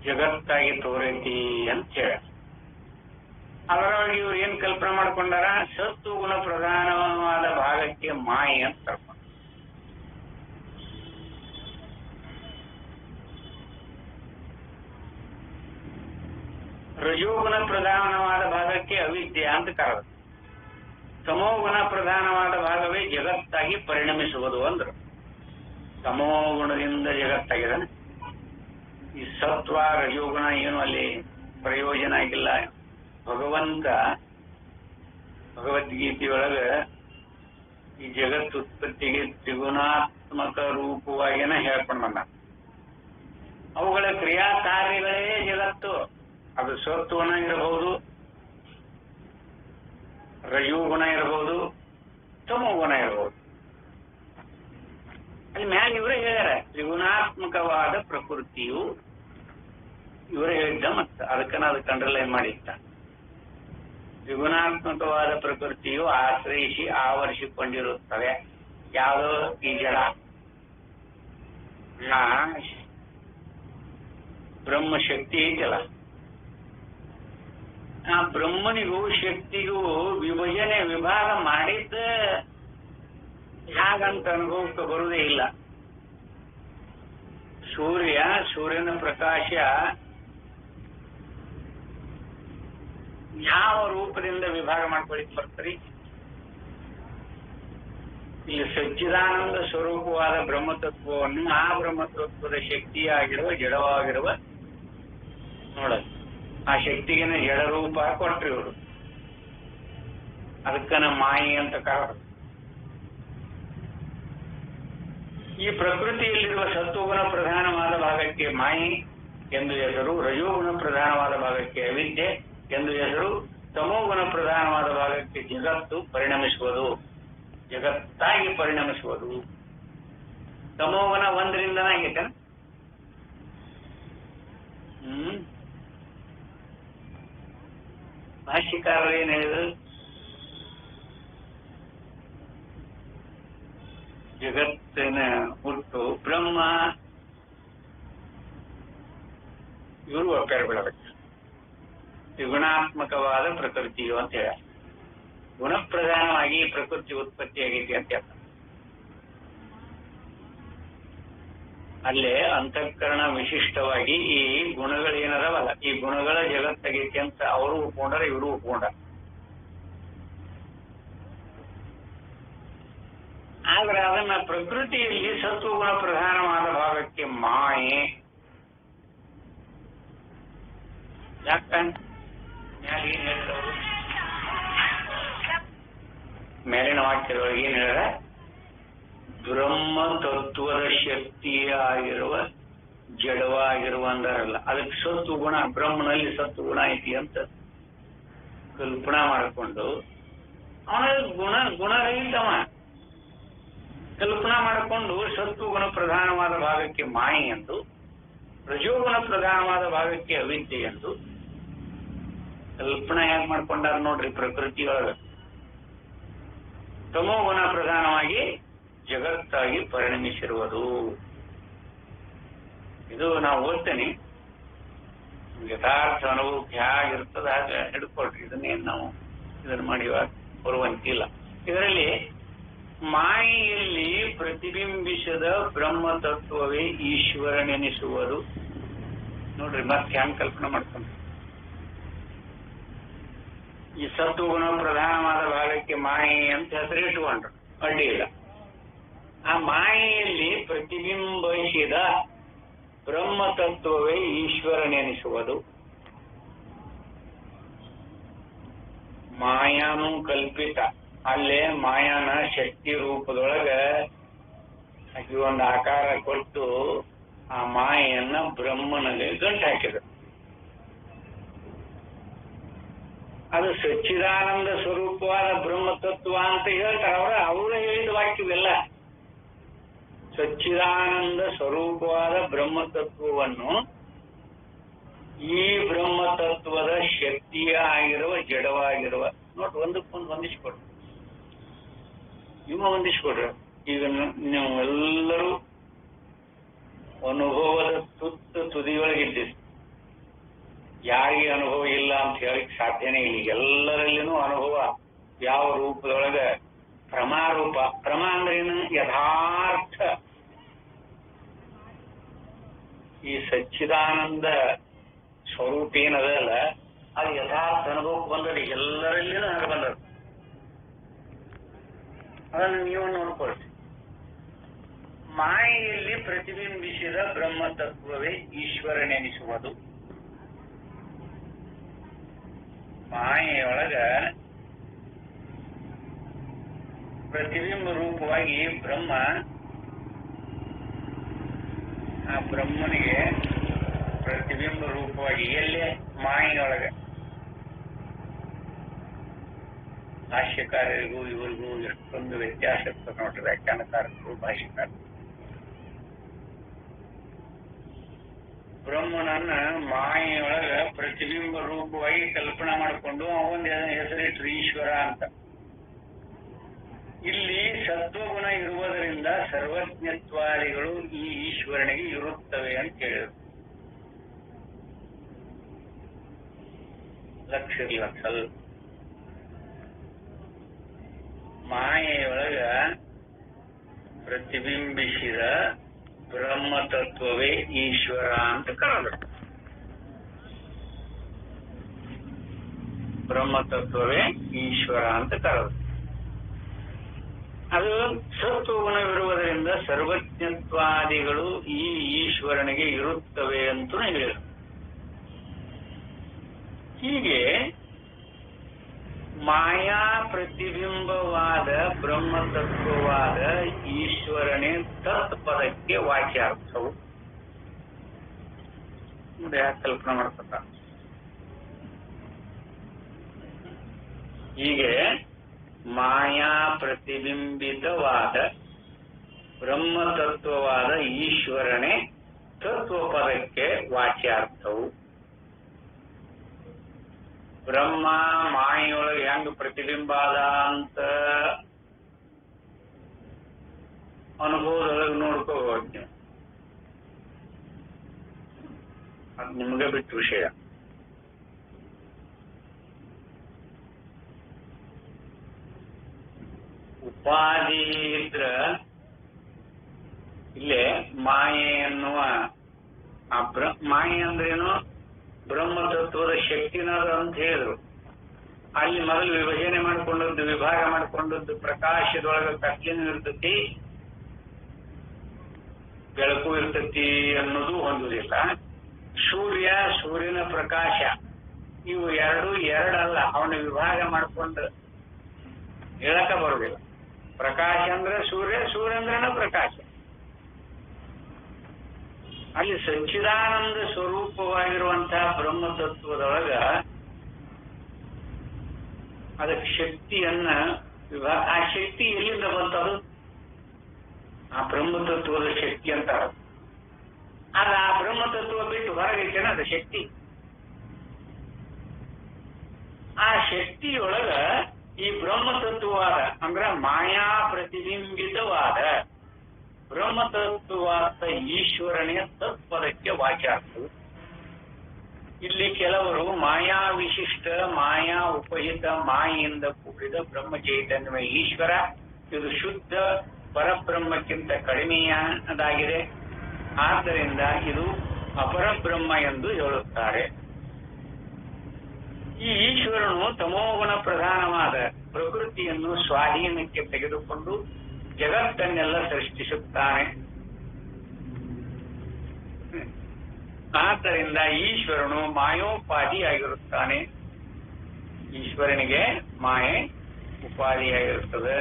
Speaker 1: ಜಗತ್ತಾಗಿ ತೋರೈತಿ ಅಂತ ಹೇಳ. ಅದರೊಳಗೆ ಇವ್ರು ಏನ್ ಕಲ್ಪನೆ ಮಾಡ್ಕೊಂಡಾರ, ಸತ್ವ ಗುಣ ಪ್ರಧಾನವಾದ ಭಾಗಕ್ಕೆ ಮಾಯಿ ಅಂತ ಕರ್ಕೊಂಡ. ರಜೋಗುಣ ಪ್ರಧಾನವಾದ ಭಾಗಕ್ಕೆ ಅವಿದ್ಯೆ ಅಂತ ಕರೆದ. ತಮೋಗುಣ ಪ್ರಧಾನವಾದ ಭಾಗವೇ ಜಗತ್ತಾಗಿ ಪರಿಣಮಿಸುವುದು ಅಂದ್ರು. ತಮೋಗುಣದಿಂದ ಜಗತ್ತಾಗಿದೆ. ಈ ಸತ್ವ ರಜೋಗುಣ ಏನು ಅಲ್ಲಿ ಪ್ರಯೋಜನ ಆಗಿಲ್ಲ. ಭಗವಂತ ಭಗವದ್ಗೀತೆಯೊಳಗ ಈ ಜಗತ್ ಉತ್ಪತ್ತಿಗೆ ತ್ರಿಗುಣಾತ್ಮಕ ರೂಪವಾಗಿನ ಹೇಳ್ಕೊಂಡು ಬಂದ. ಅವುಗಳ ಕ್ರಿಯಾ ಕಾರ್ಯಗಳೇ ಜಗತ್ತು. ಅದು ಸತ್ವಗುಣ ಇರಬಹುದು, ರಜೋಗುಣ ಇರಬಹುದು, ತಮೋಗುಣ ಇರಬಹುದು. ಅಲ್ಲಿ ಮ್ಯಾಲ ಇವರೇ ಹೇಳ್ಯಾರ, ತ್ರಿಗುಣಾತ್ಮಕವಾದ ಪ್ರಕೃತಿಯು ಇವರೇ ಹೇಳಿದ್ದ. ಮತ್ತ ಅದಕ್ಕನ್ನ ಅದಕ್ಕೆ ಅಂಡರ್ಲೈನ್ ಮಾಡಿದ್ದ. ತ್ರಿಗುಣಾತ್ಮಕವಾದ ಪ್ರಕೃತಿಯು ಆಶ್ರಯಿಸಿ ಆವರಿಸಿಕೊಂಡಿರುತ್ತದೆ. ಯಾವುದೋ ಈ ಜಡ ಬ್ರಹ್ಮ ಶಕ್ತಿ ಐತಲ್ಲ, ಆ ಬ್ರಹ್ಮನಿಗೂ ಶಕ್ತಿಗೂ ವಿಭಜನೆ ವಿಭಾಗ ಮಾಡಿದ್ದ ಹಾಗಂತ ಅನುಭವಕ್ಕೆ ಬರುವುದೇ ಇಲ್ಲ. ಸೂರ್ಯನ ಪ್ರಕಾಶ ಯಾವ ರೂಪದಿಂದ ವಿಭಾಗ ಮಾಡ್ಕೊಳ್ಳಿಕ್ ಬರ್ತಾರೆ? ಇಲ್ಲಿ ಸಚ್ಚಿದಾನಂದ ಸ್ವರೂಪವಾದ ಬ್ರಹ್ಮತತ್ವವನ್ನು ಆ ಬ್ರಹ್ಮತತ್ವದ ಶಕ್ತಿಯಾಗಿರುವ ಜಡವಾಗಿರುವ ನೋಡ, ಆ ಶಕ್ತಿಗೆ ಜಡ ರೂಪ ಕೊಟ್ರಿ ಇವರು. ಅದಕ್ಕನ ಮಾಯಿ ಅಂತ ಕರೆದರು. ಈ ಪ್ರಕೃತಿಯಲ್ಲಿರುವ ಸತ್ವಗುಣ ಪ್ರಧಾನವಾದ ಭಾಗಕ್ಕೆ ಮಾಯಿ ಎಂದು ಹೆಸರು, ರಜೋಗುಣ ಪ್ರಧಾನವಾದ ಭಾಗಕ್ಕೆ ಅವಿದ್ಯೆ ಎಂದು ಹೆಸರು, ತಮೋಗುಣ ಪ್ರಧಾನವಾದ ಭಾಗಕ್ಕೆ ಜಗತ್ತು ಪರಿಣಮಿಸುವುದು, ಜಗತ್ತಾಗಿ ಪರಿಣಮಿಸುವುದು. ತಮೋಗುಣ ಒಂದರಿಂದನೇ ಆಗೈತೆ. ಭಾಷ್ಯಕಾರರು ಏನ್ ಹೇಳಿದ್ರು? ಜಗತ್ತಿನ ಹುಟ್ಟು ಬ್ರಹ್ಮ, ಇವರು ಒಪ್ಪಾರ ಬಿಡಬೇಕು. ತ್ರಿಗುಣಾತ್ಮಕವಾದ ಪ್ರಕೃತಿಯು ಅಂತ ಹೇಳ, ಗುಣಪ್ರಧಾನವಾಗಿ ಪ್ರಕೃತಿ ಉತ್ಪತ್ತಿ ಆಗೈತಿ ಅಂತ ಹೇಳ್ತಾರೆ. ಅಲ್ಲೇ ಅಂತಃಕರಣ ವಿಶಿಷ್ಟವಾಗಿ ಈ ಗುಣಗಳೇನದವಲ್ಲ, ಈ ಗುಣಗಳ ಜಗತ್ತಾಗೈತಿ ಅಂತ ಅವರು ಒಪ್ಕೊಂಡಾರ, ಇವರು ಒಪ್ಕೊಂಡಾರ. ಆದ್ರೆ ಅದನ್ನ ಪ್ರಕೃತಿಯಲ್ಲಿ ಸತ್ವಗುಣ ಪ್ರಧಾನವಾದ ಭಾಗಕ್ಕೆ ಮಾಯೆ ಯಾಕಂತ ಮೇಲಿನ ವಾಕ್ಯದೊಳಗೆ ಏನ್ ಹೇಳಿದ? ಬ್ರಹ್ಮ ತತ್ವದ ಶಕ್ತಿಯಾಗಿರುವ ಜಡವಾಗಿರುವ ಅಂದಾರಲ್ಲ, ಅದಕ್ಕೆ ಸತ್ವಗುಣ, ಬ್ರಹ್ಮನಲ್ಲಿ ಸತ್ವಗುಣ ಐತಿ ಅಂತ ಕಲ್ಪನಾ ಮಾಡಿಕೊಂಡು ಅವನ ಗುಣರಹಿತವ ಕಲ್ಪನಾ ಮಾಡಿಕೊಂಡು ಸತ್ವಗುಣ ಪ್ರಧಾನವಾದ ಭಾಗಕ್ಕೆ ಮಾಯೆ ಎಂದು, ರಜೋಗುಣ ಪ್ರಧಾನವಾದ ಭಾಗಕ್ಕೆ ಅವಿದ್ಯೆ ಎಂದು, ಕಲ್ಪನಾ ಹೇಗ್ ಮಾಡ್ಕೊಂಡಾರ ನೋಡ್ರಿ ಪ್ರಕೃತಿಯೊಳಗ. ತಮೋಗುಣ ಪ್ರಧಾನವಾಗಿ ಜಗತ್ತಾಗಿ ಪರಿಣಮಿಸಿರುವುದು. ಇದು ನಾವು ಓದ್ತೇನೆ, ಯಥಾರ್ಥ ಅನುಭವಕ್ಕೆ ಹೇಗಿರ್ತದ ಹಾಗೆ ಹಿಡ್ಕೊಳ್ರಿ. ಇದನ್ನೇನು ನಾವು ಇದನ್ನು ಮಾಡಿವ ಬರುವಂತಿಲ್ಲ. ಇದರಲ್ಲಿ ಮಾಯೆಯಲ್ಲಿ ಪ್ರತಿಬಿಂಬಿಸದ ಬ್ರಹ್ಮ ತತ್ವವೇ ಈಶ್ವರನೆನಿಸುವುದು. ನೋಡ್ರಿ ಮತ್ತೆ ಹ್ಯಾಂಗ್ ಕಲ್ಪನೆ ಮಾಡ್ಕೊಂಡು, ಈ ಸತ್ವಗುಣ ಪ್ರಧಾನವಾದ ಭಾಗಕ್ಕೆ ಮಾಯೆ ಅಂತ ಹೆಸರಿಟ್ಟುಕೊಂಡ್ರು, ಅಡ್ಡಿ ಇಲ್ಲ. ಆ ಮಾಯೆಯಲ್ಲಿ ಪ್ರತಿಬಿಂಬಿಸಿದ ಬ್ರಹ್ಮ ತತ್ವವೇ ಈಶ್ವರನೆನಿಸುವುದು. ಮಾಯಾನು ಕಲ್ಪಿತ, ಅಲ್ಲೇ ಮಾಯಾನ ಶಕ್ತಿ ರೂಪದೊಳಗ ಆಕಿ ಒಂದು ಆಕಾರ ಕೊಟ್ಟು ಆ ಮಾಯೆಯನ್ನ ಬ್ರಹ್ಮನಲ್ಲಿ ಗಂಟು ಹಾಕಿದರು. ಅದು ಸಚ್ಚಿದಾನಂದ ಸ್ವರೂಪವಾದ ಬ್ರಹ್ಮ ತತ್ವ ಅಂತ ಹೇಳ್ತಾರೆ. ಅವರು ಹೇಳಿದ ವಾಕ್ಯವೆಲ್ಲ ಸಚ್ಚಿದಾನಂದ ಸ್ವರೂಪವಾದ ಬ್ರಹ್ಮ ತತ್ವವನ್ನು ಈ ಬ್ರಹ್ಮ ತತ್ವದ ಶಕ್ತಿಯ ಆಗಿರುವ ಜಡವಾಗಿರುವ ನೋಡಿ ಒಂದಕ್ಕೊಂದು ಹೊಂದಿಸ್ಕೊಡ್ರಿ. ಹೊಂದಿಸ್ಕೊಡ್ರಿ. ಈಗ ನೀವು ಎಲ್ಲರೂ ಅನುಭವದ ತುದಿಯೊಳಗಿದ್ದೀರಿ. ಯಾರಿಗೆ ಅನುಭವ ಇಲ್ಲ ಅಂತ ಹೇಳಿಕ್ ಸಾಧ್ಯನೇ ಇಲ್ಲ. ಎಲ್ಲರಲ್ಲಿನೂ ಅನುಭವ ಯಾವ ರೂಪದೊಳಗ ಪ್ರಮಾರೂಪ. ಪ್ರಮ ಅಂದ್ರೇನು? ಯಥಾರ್ಥ. ಈ ಸಚ್ಚಿದಾನಂದ ಸ್ವರೂಪ ಏನದಲ್ಲ, ಅದು ಯಥಾರ್ಥ ಅನುಭವಕ್ಕೆ ಬಂದದ್ದು ಎಲ್ಲರಲ್ಲಿನೂ ಹಾಗೆ ಬಂದದ್ದು. ಅದನ್ನು ನೀವು ನೋಡ್ಕೊಳ್ರಿ. ಮಾಯೆಯಲ್ಲಿ ಪ್ರತಿಬಿಂಬಿಸಿದ ಬ್ರಹ್ಮ ತತ್ವವೇ ಈಶ್ವರನೆನಿಸುವುದು. ಮಾಯೆಯೊಳಗ ಪ್ರತಿಬಿಂಬ ರೂಪವಾಗಿ ಬ್ರಹ್ಮ, ಆ ಬ್ರಹ್ಮನಿಗೆ ಪ್ರತಿಬಿಂಬ ರೂಪವಾಗಿ ಎಲ್ಲೇ ಮಾಯೆಯೊಳಗ ಭಾಷ್ಯಕಾರರಿಗೂ ಇವರಿಗೂ ಎಷ್ಟೊಂದು ವ್ಯತ್ಯಾಸ ಇರ್ತದೆ ನೋಡ್ರಿ. ವ್ಯಾಖ್ಯಾನಕಾರರು ಭಾಷ್ಯಕಾರರು ಬ್ರಹ್ಮನನ್ನ ಮಾಯೆಯೊಳಗ ಪ್ರತಿಬಿಂಬ ರೂಪವಾಗಿ ಕಲ್ಪನಾ ಮಾಡಿಕೊಂಡು ಅವನ ಹೆಸರಿಟ್ರು ಈಶ್ವರ ಅಂತ. ಇಲ್ಲಿ ಸತ್ವಗುಣ ಇರುವುದರಿಂದ ಸರ್ವಜ್ಞತ್ವಾದಿಗಳು ಈ ಈಶ್ವರನಿಗೆ ಇರುತ್ತವೆ ಅಂತ ಹೇಳಿದರು. ಲಕ್ಷಿಲ್ಲ ಸ್ವಲ್ಪ. ಮಾಯೆಯೊಳಗ ಪ್ರತಿಬಿಂಬಿಸಿದ ಬ್ರಹ್ಮ ತತ್ವವೇ ಈಶ್ವರ ಅಂತ ಕರೆದರು. ಬ್ರಹ್ಮ ತತ್ವವೇ ಈಶ್ವರ ಅಂತ ಕರೆದರು. ಅದು ಸತ್ವಗುಣವಿರುವುದರಿಂದ ಸರ್ವಜ್ಞತ್ವಾದಿಗಳು ಈ ಈಶ್ವರನಿಗೆ ಇರುತ್ತವೆ ಅಂತೂ ಹೇಳಿದರು. ಹೀಗೆ ಮಾಯಾ ಪ್ರತಿಬಿಂಬವಾದ ಬ್ರಹ್ಮತತ್ವವಾದ ಈಶ್ವರನೇ ತತ್ಪದಕ್ಕೆ ವಾಚ್ಯಾರ್ಥವು. ಕಲ್ಪನೆ ಮಾಡ್ಕೊತ ಹೀಗೆ ಮಾಯಾ ಪ್ರತಿಬಿಂಬಿತವಾದ ಬ್ರಹ್ಮತತ್ವವಾದ ಈಶ್ವರನೇ ತತ್ವಪದಕ್ಕೆ ವಾಚ್ಯಾರ್ಥವು. ಬ್ರಹ್ಮ ಮಾಯೆಯೊಳಗೆ ಹೆಂಗ ಪ್ರತಿಬಿಂಬ ಆದ ಅಂತ ಅನುಭವದೊಳಗೆ ನೋಡ್ಕೋಬಹುದು ನೀವು. ಅದು ನಿಮಗೆ ಬಿಟ್ಟ ವಿಷಯ. ಉಪಾಧಿ ಇದ್ರ ಇಲ್ಲೇ ಮಾಯೆ ಎನ್ನುವ ಮಾಯೆ ಅಂದ್ರೇನು? ಬ್ರಹ್ಮತತ್ವದ ಶಕ್ತಿನಾದ ಅಂತ ಹೇಳಿದ್ರು. ಅಲ್ಲಿ ಮೊದಲು ವಿಭಜನೆ ಮಾಡಿಕೊಂಡದ್ದು, ವಿಭಾಗ ಮಾಡಿಕೊಂಡದ್ದು ಪ್ರಕಾಶದೊಳಗೆ ಕತ್ಲಿನೂ ಇರ್ತತಿ, ಬೆಳಕು ಇರ್ತತಿ ಅನ್ನೋದು ಹೊಂದುವುದಿಲ್ಲ. ಸೂರ್ಯನ ಪ್ರಕಾಶ, ಇವು ಎರಡಲ್ಲ. ಅವನ ವಿಭಾಗ ಮಾಡಿಕೊಂಡು ಹೇಳಕ ಬರುವುದಿಲ್ಲ. ಪ್ರಕಾಶ ಅಂದ್ರೆ ಸೂರ್ಯ ಅಂದ್ರೇನ ಪ್ರಕಾಶ. ಅಲ್ಲಿ ಸಚ್ಚಿದಾನಂದ ಸ್ವರೂಪವಾಗಿರುವಂತಹ ಬ್ರಹ್ಮತತ್ವದೊಳಗ ಅದಕ್ಕೆ ಶಕ್ತಿಯನ್ನ ಆ ಶಕ್ತಿ ಎಲ್ಲಿಂದ ಬಂತದು? ಆ ಬ್ರಹ್ಮತತ್ವದ ಶಕ್ತಿ ಅಂತ. ಅದು ಆ ಬ್ರಹ್ಮತತ್ವ ಬಿಟ್ಟು ಹೊರಗೈತೇನ ಅದು ಶಕ್ತಿ. ಆ ಶಕ್ತಿಯೊಳಗ ಈ ಬ್ರಹ್ಮತತ್ವವಾದ ಅಂದ್ರ ಮಾಯಾ ಪ್ರತಿಬಿಂಬಿತವಾದ ಬ್ರಹ್ಮತತ್ವವಾದ ಈಶ್ವರನೇ ತತ್ಪದಕ್ಕೆ ವಾಚ್ಯಾರ್ಥವು. ಇಲ್ಲಿ ಕೆಲವರು ಮಾಯಾ ವಿಶಿಷ್ಟ, ಮಾಯಾ ಉಪಹಿತ, ಮಾಯೆಯಿಂದ ಕೂಡಿದ ಬ್ರಹ್ಮ ಚೈತನ್ಯ ಈಶ್ವರ, ಇದು ಶುದ್ಧ ಪರಬ್ರಹ್ಮಕ್ಕಿಂತ ಕಡಿಮೆಯಾದಾಗಿದೆ, ಆದ್ದರಿಂದ ಇದು ಅಪರಬ್ರಹ್ಮ ಎಂದು ಹೇಳುತ್ತಾರೆ. ಈ ಈಶ್ವರನು ತಮೋಗುಣ ಪ್ರಧಾನವಾದ ಪ್ರಕೃತಿಯನ್ನು ಸ್ವಾಧೀನಕ್ಕೆ ತೆಗೆದುಕೊಂಡು ಜಗತ್ತನ್ನೆಲ್ಲ ಸೃಷ್ಟಿಸುತ್ತಾನೆ. ಆದ್ದರಿಂದ ಈಶ್ವರನು ಮಾಯೋಪಾದಿಯಾಗಿರುತ್ತಾನೆ. ಈಶ್ವರನಿಗೆ ಮಾಯೆ ಉಪಾದಿಯಾಗಿರುತ್ತದೆ.